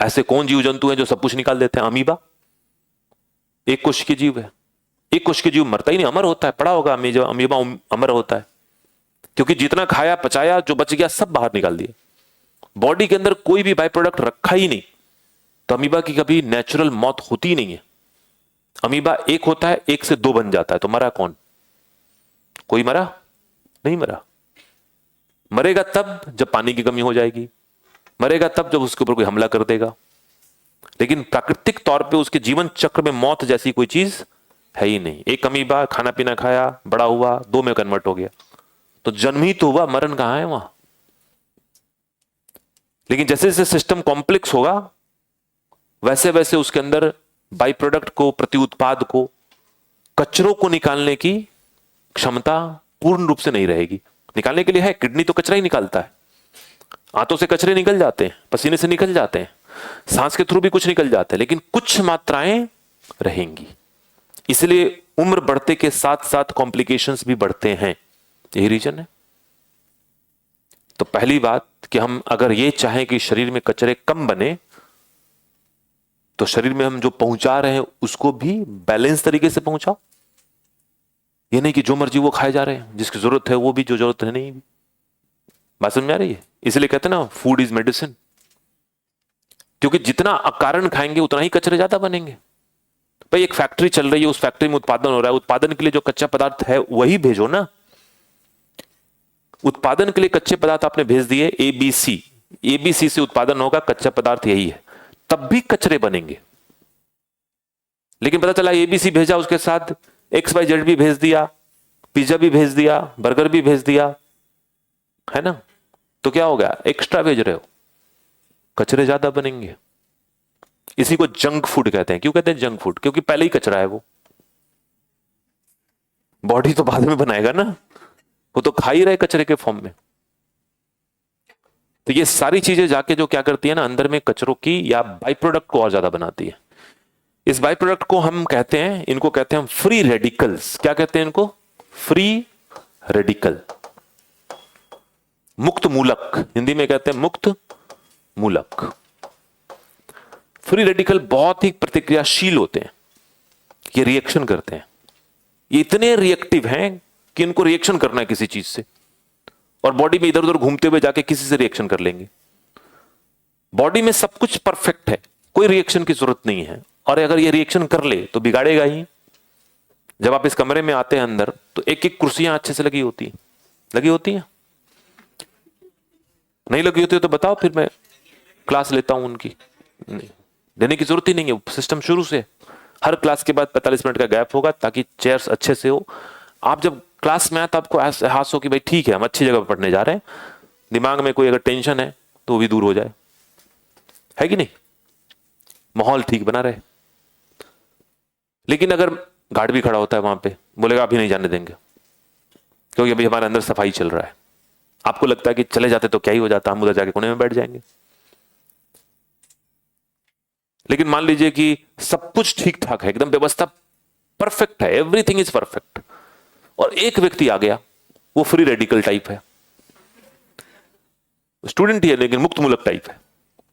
Speaker 1: ऐसे कौन जीव जंतु हैं जो सब कुछ निकाल देते हैं? अमीबा एक कोश की जीव है। एक कोश की जीव मरता ही नहीं, अमर होता है। पड़ा होगा अमीबा अमर होता है, क्योंकि जितना खाया पचाया, जो बच गया सब बाहर निकाल दिया। बॉडी के अंदर कोई भी बाई प्रोडक्ट रखा ही नहीं, तो अमीबा की कभी नेचुरल मौत होती ही नहीं है। अमीबा एक होता है, एक से दो बन जाता है, तो मरा कौन? कोई मरा नहीं। मरा मरेगा तब जब पानी की कमी हो जाएगी, मरेगा तब जब उसके ऊपर कोई हमला कर देगा। लेकिन प्राकृतिक तौर पे उसके जीवन चक्र में मौत जैसी कोई चीज है ही नहीं। एक अमीबा खाना पीना खाया, बड़ा हुआ, दो में कन्वर्ट हो गया, तो जन्म ही तो हुआ, मरण कहां है वहां। लेकिन जैसे जैसे सिस्टम कॉम्प्लेक्स होगा, वैसे वैसे उसके अंदर बाई प्रोडक्ट को, प्रति उत्पाद को, कचरों को निकालने की क्षमता पूर्ण रूप से नहीं रहेगी। निकालने के लिए है, किडनी तो कचरा ही निकालता है, आंतों से कचरे निकल जाते हैं, पसीने से निकल जाते हैं, सांस के थ्रू भी कुछ निकल जाते हैं, लेकिन कुछ मात्राएं रहेंगी। इसलिए उम्र बढ़ते के साथ साथ कॉम्प्लिकेशंस भी बढ़ते हैं, यही रीजन है। तो पहली बात कि हम अगर ये चाहें कि शरीर में कचरे कम बने, तो शरीर में हम जो पहुंचा रहे हैं उसको भी बैलेंस तरीके से पहुंचाओ। ये नहीं कि जो मर्जी वो खाए जा रहे हैं, जिसकी जरूरत है वो भी, जो जरूरत है नहीं भी। बात समझ में आ रही है? इसलिए कहते हैं ना, फूड इज मेडिसिन। क्योंकि जितना अकारण खाएंगे उतना ही कचरे ज्यादा बनेंगे। भाई एक फैक्ट्री चल रही है, उस फैक्ट्री में उत्पादन हो रहा है, उत्पादन के लिए जो कच्चा पदार्थ है वही भेजो ना। उत्पादन के लिए कच्चे पदार्थ आपने भेज दिए एबीसी, एबीसी से उत्पादन होगा, कच्चा पदार्थ यही है, तब भी कचरे बनेंगे। लेकिन पता चला एबीसी भेजा, उसके साथ XYZ भी भेज दिया, पिज्जा भी भेज दिया, बर्गर भी भेज दिया, है ना, तो क्या हो गया? एक्स्ट्रा भेज रहे हो, कचरे ज्यादा बनेंगे। इसी को जंक फूड कहते हैं। क्यों कहते हैं जंक फूड? क्योंकि पहले ही कचरा है वो, बॉडी तो बाद में बनाएगा ना, वो तो खा ही रहे कचरे के फॉर्म में। तो ये सारी चीजें जाके जो क्या करती है ना, अंदर में कचरों की या बाई प्रोडक्ट को और ज्यादा बनाती है। इस बाई प्रोडक्ट को हम कहते हैं, इनको कहते हैं हम फ्री रेडिकल्स। क्या कहते हैं इनको? फ्री रेडिकल, मुक्त मूलक, हिंदी में कहते हैं मुक्त मूलक। फ्री रेडिकल बहुत ही प्रतिक्रियाशील होते हैं, ये रिएक्शन करते हैं। ये इतने रिएक्टिव हैं कि इनको रिएक्शन करना है किसी चीज से, और बॉडी में इधर उधर घूमते हुए जाके किसी से रिएक्शन कर लेंगे। बॉडी में सब कुछ परफेक्ट है, कोई रिएक्शन की जरूरत नहीं है, और अगर ये रिएक्शन कर ले तो बिगाड़ेगा ही। जब आप इस कमरे में आते हैं अंदर तो एक एक कुर्सियां अच्छे से लगी होती हैं, लगी होती हैं? नहीं लगी होती है तो बताओ, फिर मैं क्लास लेता हूं उनकी। नहीं, देने की जरूरत ही नहीं है, सिस्टम शुरू से हर क्लास के बाद 45 मिनट का गैप होगा ताकि चेयर्स अच्छे से हो। आप जब क्लास में आए तो आपको एहसास हो कि भाई ठीक है, हम अच्छी जगह पर पढ़ने जा रहे हैं, दिमाग में कोई अगर टेंशन है तो वो भी दूर हो जाए, है कि नहीं? माहौल ठीक बना रहे। लेकिन अगर गार्ड भी खड़ा होता है वहां पे, बोलेगा अभी नहीं जाने देंगे क्योंकि अभी हमारे अंदर सफाई चल रहा है, आपको लगता है कि चले जाते तो क्या ही हो जाता, हम उधर जाके कोने में बैठ जाएंगे। लेकिन मान लीजिए कि सब कुछ ठीक ठाक है, एकदम व्यवस्था परफेक्ट है, एवरीथिंग इज परफेक्ट, और एक व्यक्ति आ गया, वो फ्री रेडिकल टाइप है, स्टूडेंट ही है लेकिन मुक्त मूलक टाइप है।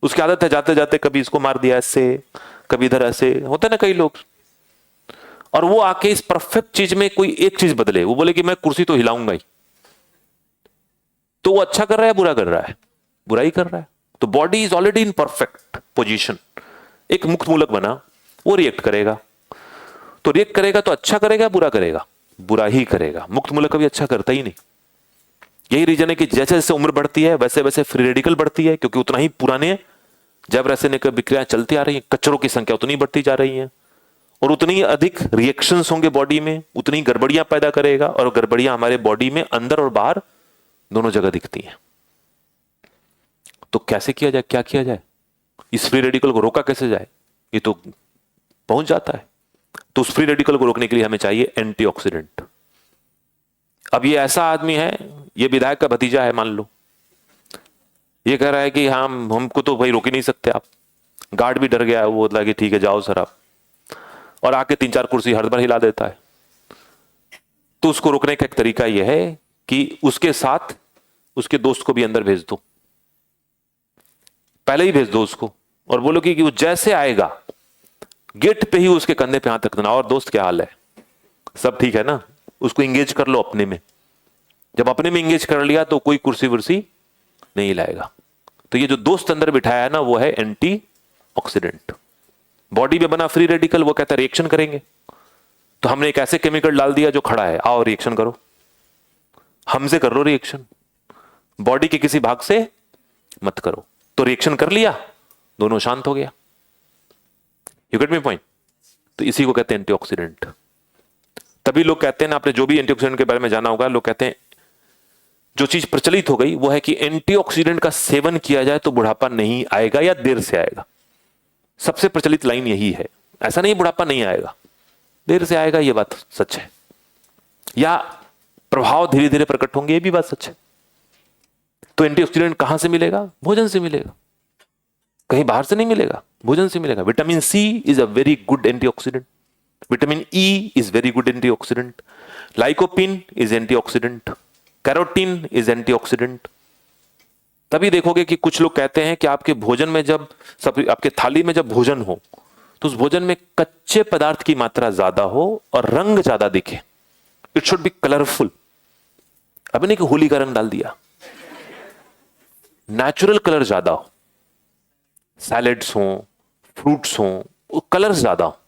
Speaker 1: उसकी आदत है जाते जाते कभी इसको मार दिया ऐसे, कभी इधर ऐसे, होता है ना कई लोग। और वो आके इस परफेक्ट चीज में कोई एक चीज बदले, वो बोले कि मैं कुर्सी तो हिलाऊंगा ही, तो वो अच्छा कर रहा है बुरा कर रहा है? बुरा ही कर रहा है। तो body is already in perfect position, एक मुक्त मूलक बना, वो रिएक्ट करेगा। तो रिएक्ट करेगा तो अच्छा करेगा बुरा करेगा? बुरा ही करेगा। मुक्त मूलक कभी अच्छा करता ही नहीं। यही रीजन है कि जैसे जैसे उम्र बढ़ती है वैसे वैसे फ्री रेडिकल बढ़ती है, क्योंकि उतना ही पुराने जैव रासायनिक विक्रियाएं चलती आ रही है, कचरों की संख्या उतनी बढ़ती जा रही है, और उतनी ही अधिक रिएक्शंस होंगे बॉडी में, उतनी गड़बड़ियां पैदा करेगा, और गड़बड़ियां हमारे बॉडी में अंदर और बाहर दोनों जगह दिखती हैं। तो कैसे किया जाए, क्या किया जाए, इस फ्री रेडिकल को रोका कैसे जाए? ये तो पहुंच जाता है। तो उस फ्री रेडिकल को रोकने के लिए हमें चाहिए एंटीऑक्सीडेंट। अब ये ऐसा आदमी है, ये विधायक का भतीजा है मान लो, ये कह रहा है कि हाँ हमको तो भाई रोक ही नहीं सकते आप। गार्ड भी डर गया है, वो बोला कि ठीक है जाओ सर आप, और आके 3-4 कुर्सी हर बार हिला देता है। तो उसको रोकने का एक तरीका यह है कि उसके साथ उसके दोस्त को भी अंदर भेज दो, पहले ही भेज दो उसको, और बोलो कि वो जैसे आएगा गेट पे ही उसके कंधे पे हाथ रख देना, और दोस्त क्या हाल है, सब ठीक है ना? उसको इंगेज कर लो अपने में। जब अपने में इंगेज कर लिया तो कोई कुर्सी वुर्सी नहीं लाएगा। तो ये जो दोस्त अंदर बिठाया है ना, वो है एंटी ऑक्सीडेंट। बॉडी में बना फ्री रेडिकल, वो कहता है रिएक्शन करेंगे, तो हमने एक ऐसे केमिकल डाल दिया जो खड़ा है, आओ रिएक्शन करो, हमसे कर लो रिएक्शन, बॉडी के किसी भाग से मत करो। तो रिएक्शन कर लिया, दोनों शांत हो गया। You get me point? तो इसी को कहते हैं एंटीऑक्सीडेंट। तभी लोग कहते हैं ना, आपने जो भी एंटीऑक्सीडेंट के बारे में जाना होगा, लोग कहते हैं जो चीज प्रचलित हो गई वो है कि एंटीऑक्सीडेंट का सेवन किया जाए तो बुढ़ापा नहीं आएगा या देर से आएगा। सबसे प्रचलित लाइन यही है। ऐसा नहीं बुढ़ापा नहीं आएगा, देर से आएगा, ये बात सच है, या प्रभाव धीरे धीरे प्रकट होंगे, ये भी बात सच है। तो एंटीऑक्सीडेंट कहां से मिलेगा? भोजन से मिलेगा, कहीं बाहर से नहीं मिलेगा, भोजन से मिलेगा। Vitamin C is a very good antioxidant, vitamin E is very good antioxidant, lycopene is antioxidant, carotene is antioxidant. तभी देखोगे कि कुछ लोग कहते हैं कि आपके भोजन में जब आपके थाली में जब भोजन हो तो उस भोजन में कच्चे पदार्थ की मात्रा ज्यादा हो और रंग ज्यादा दिखे। It should B colourful. अभी नहीं कि होली का रंग डाल दिया, नेचुरल कलर ज्यादा हो, सैलेड्स हो, फ्रूट्स हो, कलर्स ज्यादा हो।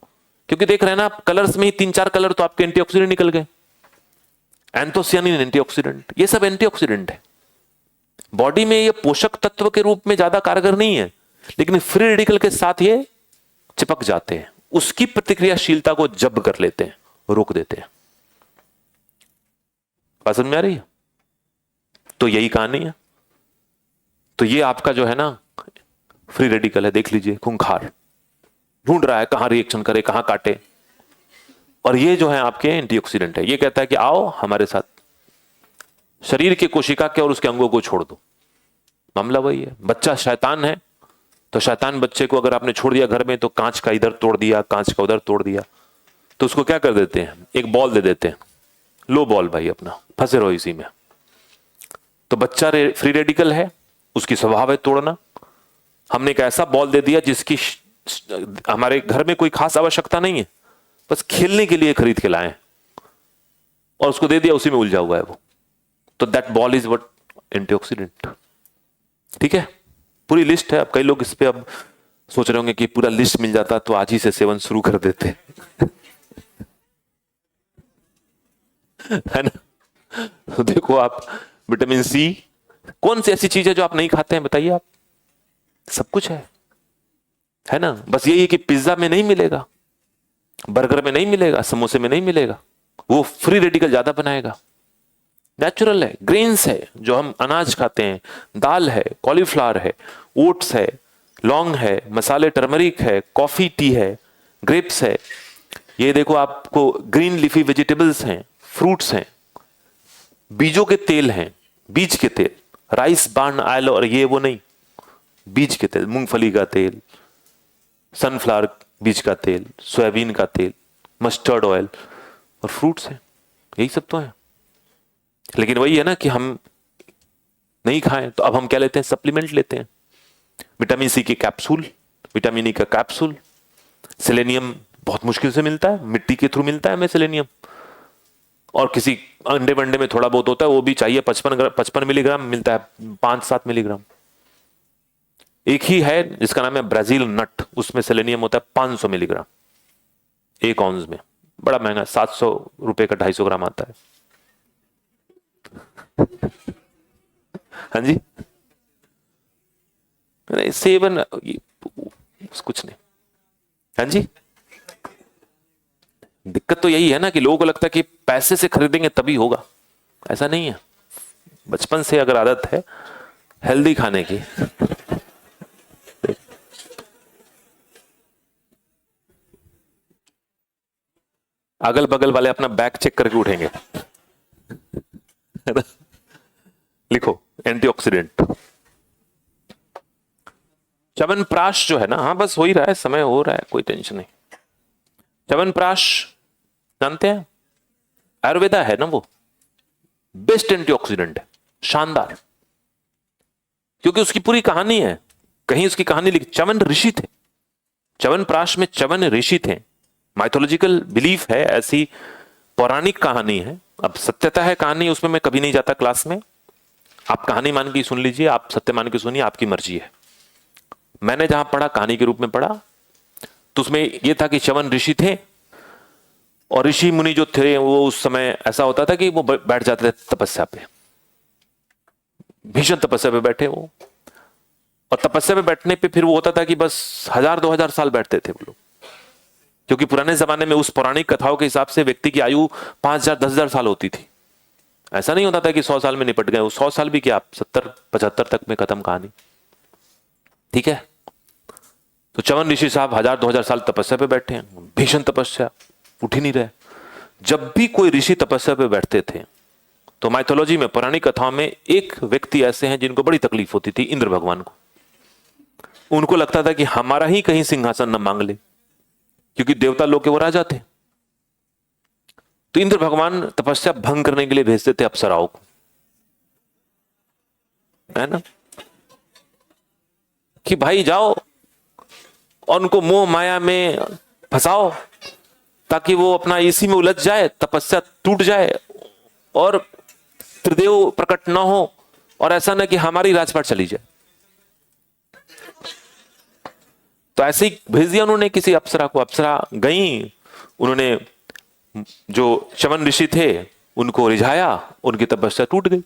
Speaker 1: क्योंकि देख रहे हैं ना आप, कलर्स में ही 3-4 कलर तो आपके एंटीऑक्सीडेंट निकल गए। एंथोसियानिन एंटीऑक्सीडेंट, ये सब एंटीऑक्सीडेंट है। बॉडी में ये पोषक तत्व के रूप में ज्यादा कारगर नहीं है, लेकिन फ्री रेडिकल के साथ ये चिपक जाते हैं, उसकी प्रतिक्रियाशीलता को जब्त कर लेते हैं, रोक देते हैं। बात समझ में आ रही है? तो यही कहानी है। तो ये आपका जो है ना फ्री रेडिकल है, देख लीजिए, खूंखार ढूंढ रहा है कहां रिएक्शन करे, कहां काटे। और ये जो है आपके एंटीऑक्सीडेंट है, ये कहता है कि आओ हमारे साथ, शरीर के कोशिका के और उसके अंगों को छोड़ दो। मामला वही है। बच्चा शैतान है तो शैतान बच्चे को अगर आपने छोड़ दिया घर में, तो कांच का इधर तोड़ दिया, कांच का उधर तोड़ दिया, तो उसको क्या कर देते हैं, एक बॉल दे देते हैं, लो बॉल भाई अपना, फंसे रहो इसी में। तो बच्चा फ्री रेडिकल है, उसकी स्वभाव है तोड़ना। हमने एक ऐसा बॉल दे दिया जिसकी हमारे घर में कोई खास आवश्यकता नहीं है, बस खेलने के लिए खरीद के लाए और उसको दे दिया, उसी में उलझा हुआ है वो। तो that ball is what antioxidant. ठीक है, पूरी लिस्ट है। अब कई लोग इस पे अब सोच रहे होंगे कि पूरा लिस्ट मिल जाता तो आज ही से सेवन शुरू कर देते है ना। तो देखो आप, विटामिन सी, कौन सी ऐसी चीज है जो आप नहीं खाते हैं बताइए आप? सब कुछ है ना। बस यही है कि पिज्जा में नहीं मिलेगा, बर्गर में नहीं मिलेगा, समोसे में नहीं मिलेगा, वो फ्री रेडिकल ज्यादा बनाएगा। नेचुरल है, ग्रेन्स है जो हम अनाज खाते हैं, दाल है, कॉलीफ्लावर है, ओट्स है, लौंग है, मसाले टर्मरिक है, कॉफी टी है, ग्रेप्स है, ये देखो आपको ग्रीन लीफी वेजिटेबल्स हैं, फ्रूट्स हैं, बीजों के तेल हैं, बीज के तेल, राइस बार्न ऑयल और ये वो नहीं, बीज के तेल, मूंगफली का तेल, सनफ्लावर बीज का तेल, सोयाबीन का तेल, मस्टर्ड ऑयल और फ्रूट्स हैं, यही सब तो है। लेकिन वही है ना कि हम नहीं खाएं तो अब हम क्या लेते हैं? सप्लीमेंट लेते हैं, विटामिन सी के कैप्सूल, विटामिन ई का कैप्सूल, सेलेनियम बहुत मुश्किल से मिलता है, मिट्टी के थ्रू मिलता है हमें सेलेनियम, और किसी अंडे वंडे में थोड़ा बहुत होता है, वो भी चाहिए 55 मिलीग्राम मिलता है, 5-7 मिलीग्राम। एक ही है जिसका नाम है ब्राजील नट, उसमें सेलेनियम होता है 500 मिलीग्राम 1 ऑunce में, बड़ा महंगा, 700 रुपए का 250 ग्राम आता है। हाँ जी, सेवन कुछ नहीं। हाँ जी, दिक्कत तो यही है ना कि लोगों को लगता है कि पैसे से खरीदेंगे तभी होगा, ऐसा नहीं है। बचपन से अगर आदत है हेल्दी खाने की, अगल बगल वाले अपना बैग चेक करके उठेंगे लिखो एंटीऑक्सीडेंट। च्यवनप्राश जो है ना, हाँ बस हो ही रहा है, समय हो रहा है, कोई टेंशन नहीं। च्यवनप्राश जानते हैं, आयुर्वेदा है ना, वो बेस्ट एंटीऑक्सीडेंट है, शानदार, क्योंकि उसकी पूरी कहानी है, कहीं उसकी कहानी लिखी, च्यवन ऋषि थे, च्यवनप्राश में च्यवन ऋषि थे, माइथोलॉजिकल बिलीफ है, ऐसी पौराणिक कहानी है। अब सत्यता है कहानी, उसमें मैं कभी नहीं जाता क्लास में, आप कहानी मान के सुन लीजिए, आप सत्य मान के सुनिए, आपकी मर्जी है। मैंने जहां पढ़ा कहानी के रूप में पढ़ा तो उसमें यह था कि च्यवन ऋषि थे, और ऋषि मुनि जो थे वो उस समय ऐसा होता था कि वो बैठ जाते थे तपस्या पे, भीषण तपस्या पे बैठे वो, और तपस्या पे बैठने पे फिर वो होता था कि बस 1000-2000 साल बैठते थे वो लोग, क्योंकि पुराने जमाने में उस पौराणिक कथाओं के हिसाब से व्यक्ति की आयु 5000-10,000 साल होती थी। ऐसा नहीं होता था कि 100 साल में निपट गए, वो 100 साल भी क्या, 70-75 तक में खत्म कहानी। ठीक है, तो च्यवन ऋषि साहब 1000-2000 साल तपस्या पे बैठे हैं, भीषण तपस्या, उठ ही नहीं रहे। जब भी कोई ऋषि तपस्या पे बैठते थे तो माइथोलॉजी में, पौराणिक कथाओं में, एक व्यक्ति ऐसे हैं जिनको बड़ी तकलीफ होती थी, इंद्र भगवान को। उनको लगता था कि हमारा ही कहीं सिंहासन न मांग ले, क्योंकि देवता लोग के वो राजा थे। तो इंद्र भगवान तपस्या भंग करने के लिए भेजते थे अप्सराओं को, है ना, कि भाई जाओ और उनको मोह माया में फंसाओ, ताकि वो अपना इसी में उलझ जाए, तपस्या टूट जाए और त्रिदेव प्रकट ना हो, और ऐसा ना कि हमारी राजपाट चली जाए। तो ऐसे ही भेज दिया उन्होंने किसी अप्सरा को, अप्सरा गई, उन्होंने जो च्यवन ऋषि थे उनको रिझाया, उनकी तपस्या टूट गई।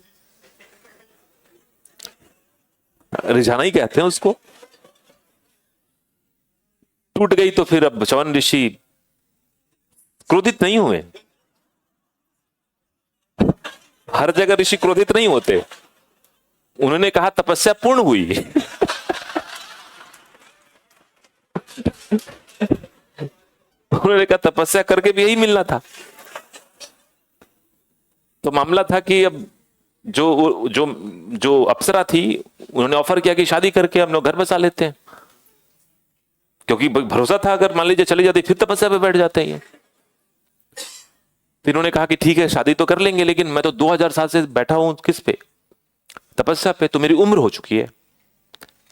Speaker 1: रिझाना ही कहते हैं उसको, टूट गई। तो फिर अब च्यवन ऋषि क्रोधित नहीं हुए, हर जगह ऋषि क्रोधित नहीं होते, उन्होंने कहा तपस्या पूर्ण हुई उन्होंने कहा तपस्या करके भी यही मिलना था। तो मामला था कि अब जो जो जो अप्सरा थी, उन्होंने ऑफर किया कि शादी करके हम लोग घर बसा लेते हैं, क्योंकि भरोसा था अगर मान लीजिए चली जाती फिर तपस्या पे बैठ जाते हैं। फिर इन्होंने कहा कि ठीक है शादी तो कर लेंगे, लेकिन मैं तो 2000 साल से बैठा हूं किस पे, तपस्या पे, तो मेरी उम्र हो चुकी है।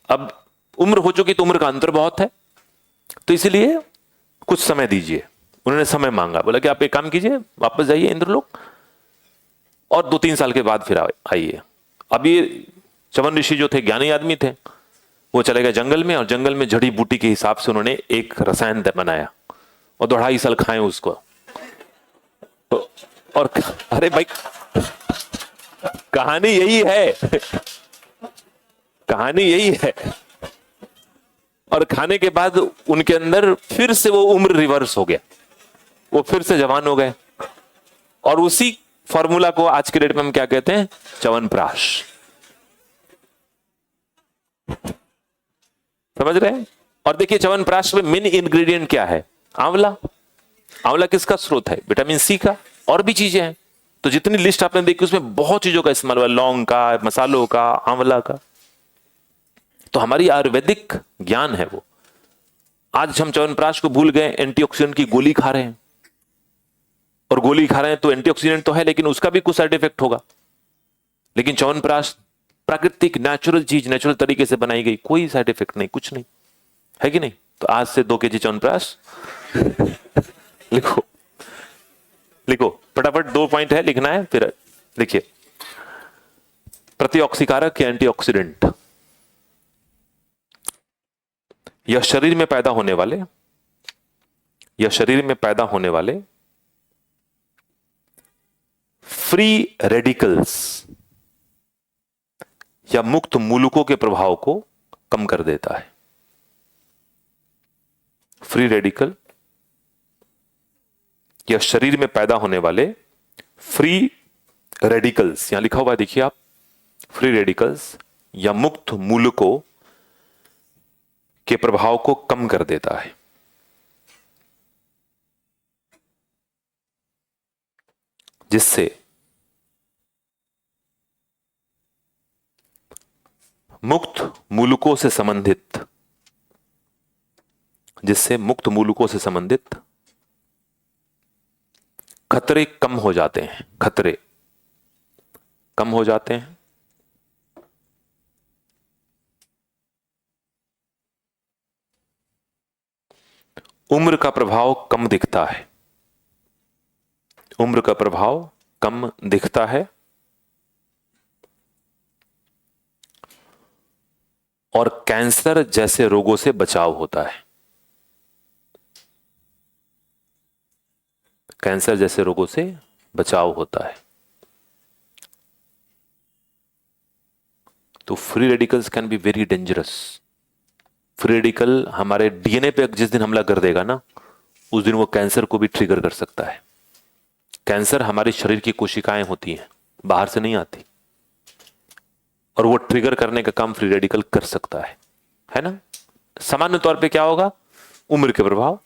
Speaker 1: अब उम्र हो चुकी तो उम्र का अंतर बहुत है, तो इसलिए कुछ समय दीजिए। उन्होंने समय मांगा, बोला कि आप एक काम कीजिए, वापस जाइए इंद्रलोक और 2-3 साल के बाद फिर आइए। अब ये च्यवन ऋषि जो थे, ज्ञानी आदमी थे, वो चले गए जंगल में, और जंगल में जड़ी बूटी के हिसाब से उन्होंने एक रसायन बनाया और 2.5 साल खाए उसको। और अरे भाई, कहानी यही है, कहानी यही है। और खाने के बाद उनके अंदर फिर से वो उम्र रिवर्स हो गया, वो फिर से जवान हो गए। और उसी फॉर्मूला को आज के डेट में हम क्या कहते हैं? च्यवनप्राश। समझ रहे हैं? और देखिए च्यवनप्राश में मेन इंग्रेडिएंट क्या है? आंवला। आंवला किसका स्रोत है? विटामिन सी का। और भी चीजें हैं। तो जितनी लिस्ट आपने देखी उसमें बहुत चीजों का इस्तेमाल हुआ, लौंग का, मसालों का, आंवला का। तो हमारी आयुर्वेदिक ज्ञान है वो। आज हम च्यवनप्राश को भूल गए, एंटीऑक्सीडेंट की गोली खा रहे हैं। और गोली खा रहे हैं तो एंटीऑक्सीडेंट तो है, लेकिन उसका भी कुछ साइड इफेक्ट होगा। लेकिन च्यवनप्राश प्राकृतिक नेचुरल चीज, नेचुरल तरीके से बनाई गई, कोई साइड इफेक्ट नहीं, कुछ नहीं है कि नहीं? तो आज से 2 kg च्यवनप्राश लिखो, लिखो फटाफट। 2 पॉइंट है, लिखना है। फिर देखिए, प्रतिऑक्सीकारक या एंटीऑक्सीडेंट, यह शरीर में पैदा होने वाले, यह शरीर में पैदा होने वाले फ्री रेडिकल्स या मुक्त मूलकों के प्रभाव को कम कर देता है। फ्री रेडिकल या शरीर में पैदा होने वाले फ्री रेडिकल्स, यहां लिखा हुआ है देखिए आप, फ्री रेडिकल्स या मुक्त मूलकों के प्रभाव को कम कर देता है, जिससे मुक्त मूलकों से संबंधित, जिससे मुक्त मूलकों से संबंधित खतरे कम हो जाते हैं, खतरे कम हो जाते हैं। उम्र का प्रभाव कम दिखता है, उम्र का प्रभाव कम दिखता है। और कैंसर जैसे रोगों से बचाव होता है, कैंसर जैसे रोगों से बचाव होता है। तो free radicals can be very dangerous. Free radical हमारे डीएनए पे जिस दिन हमला कर देगा ना, उस दिन वो कैंसर को भी ट्रिगर कर सकता है। कैंसर हमारे शरीर की कोशिकाएं होती हैं, बाहर से नहीं आती, और वो ट्रिगर करने का काम फ्री रेडिकल कर सकता है ना? सामान्य तौर पे क्या होगा? उम्र के प्रभाव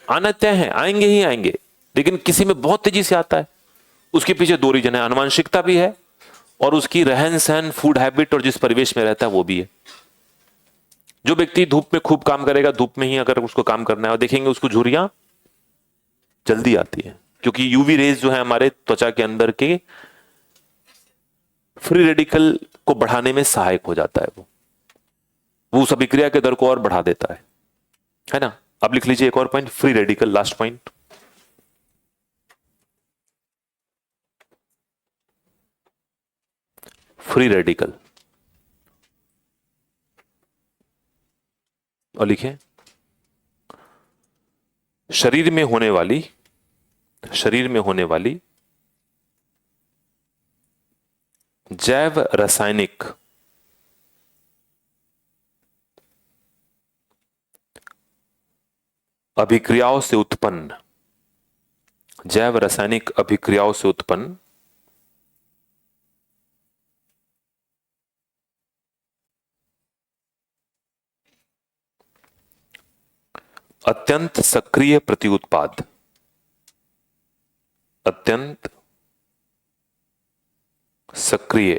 Speaker 1: आना तय है, आएंगे ही आएंगे, लेकिन किसी में बहुत तेजी से आता है। उसके पीछे 2 रीजन है, आनुवंशिकता भी है, और उसकी रहन सहन, फूड हैबिट और जिस परिवेश में रहता है वो भी है। जो व्यक्ति धूप में खूब काम करेगा, धूप में ही अगर उसको काम करना है, और देखेंगे उसको झुर्रियां जल्दी आती है, क्योंकि यूवी रेज जो है हमारे त्वचा के अंदर के फ्री रेडिकल को बढ़ाने में सहायक हो जाता है। वो उस अभिक्रिया के दर को और बढ़ा देता है ना? अब लिख लीजिए एक और point, free radical, last point. Free radical, और लिखें, शरीर में होने वाली, शरीर में होने वाली जैव रासायनिक अभिक्रियाओं से उत्पन्न, जैव रासायनिक अभिक्रियाओं से उत्पन्न अत्यंत सक्रिय प्रत्युत्पाद, अत्यंत सक्रिय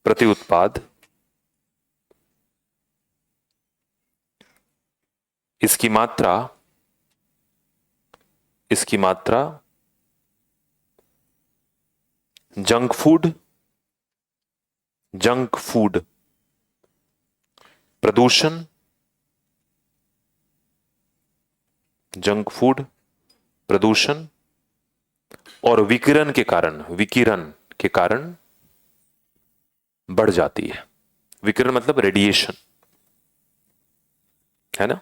Speaker 1: प्रत्युत्पाद, इसकी मात्रा, इसकी मात्रा जंक फूड, जंक फूड प्रदूषण, जंक फूड प्रदूषण और विकिरण के कारण, विकिरण के कारण बढ़ जाती है। विकिरण मतलब रेडिएशन, है ना।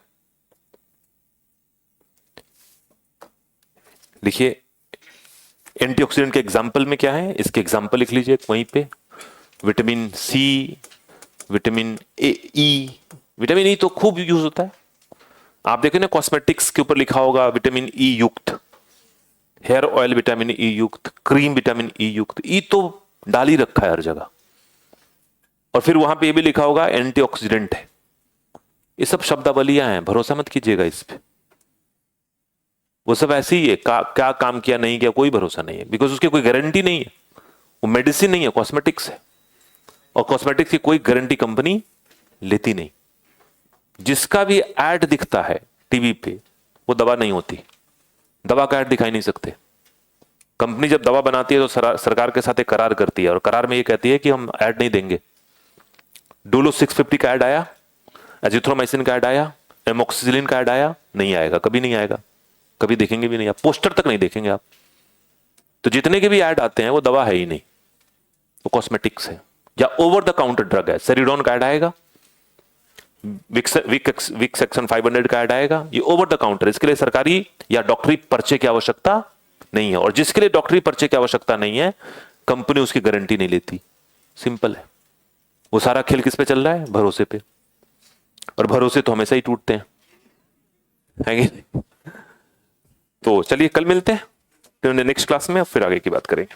Speaker 1: लिखिए एंटीऑक्सीडेंट के एग्जाम्पल में क्या है, इसके एग्जाम्पल लिख लीजिए वहीं पे। Vitamin C, vitamin E. Vitamin E तो खूब यूज होता है, आप देखें ना कॉस्मेटिक्स के ऊपर लिखा होगा विटामिन ई युक्त, हेयर ऑयल विटामिन ई युक्त, क्रीम विटामिन ई युक्त। ई तो डाल ही रखा है हर जगह। और फिर वहां पे ये भी लिखा होगा एंटीऑक्सीडेंट है। ये सब शब्दावलियां हैं, भरोसा मत कीजिएगा इस पे। वो सब ऐसे ही है, क्या काम किया नहीं किया कोई भरोसा नहीं है, बिकॉज उसकी कोई गारंटी नहीं है। वो मेडिसिन नहीं है, कॉस्मेटिक्स है, और कॉस्मेटिक्स की कोई गारंटी कंपनी लेती नहीं। जिसका भी एड दिखता है टीवी पे वो दवा नहीं होती, दवा का एड दिखाई नहीं सकते। कंपनी जब दवा बनाती है तो सरकार के साथ एक करार करती है, और करार में ये कहती है कि हम ऐड नहीं देंगे। डोलो 650 का ऐड आया, एजिथ्रोमाइसिन का ऐड आया, एमोक्सिसिलिन का ऐड आया, नहीं आएगा, कभी नहीं आएगा, कभी देखेंगे भी नहीं आप, पोस्टर तक नहीं देखेंगे आप। तो जितने के भी ऐड आते हैं वो दवा है ही नहीं, वो कॉस्मेटिक्स है या ओवर द काउंटर ड्रग है। सेरिडोन का ऐड आएगा, विक सेक्शन 500 का ऐड आएगा, ये ओवर द काउंटर। इसके लिए सरकारी या डॉक्टरी पर्चे की आवश्यकता नहीं है, और जिसके लिए डॉक्टरी पर्चे की आवश्यकता नहीं है कंपनी उसकी गारंटी नहीं लेती। सिंपल है। वो सारा खेल किस पे चल रहा है, भरोसे पे, और भरोसे तो हमेशा ही टूटते हैं, है कि नहीं? तो चलिए कल मिलते हैं फिर नेक्स्ट क्लास में, फिर आगे की बात करेंगे।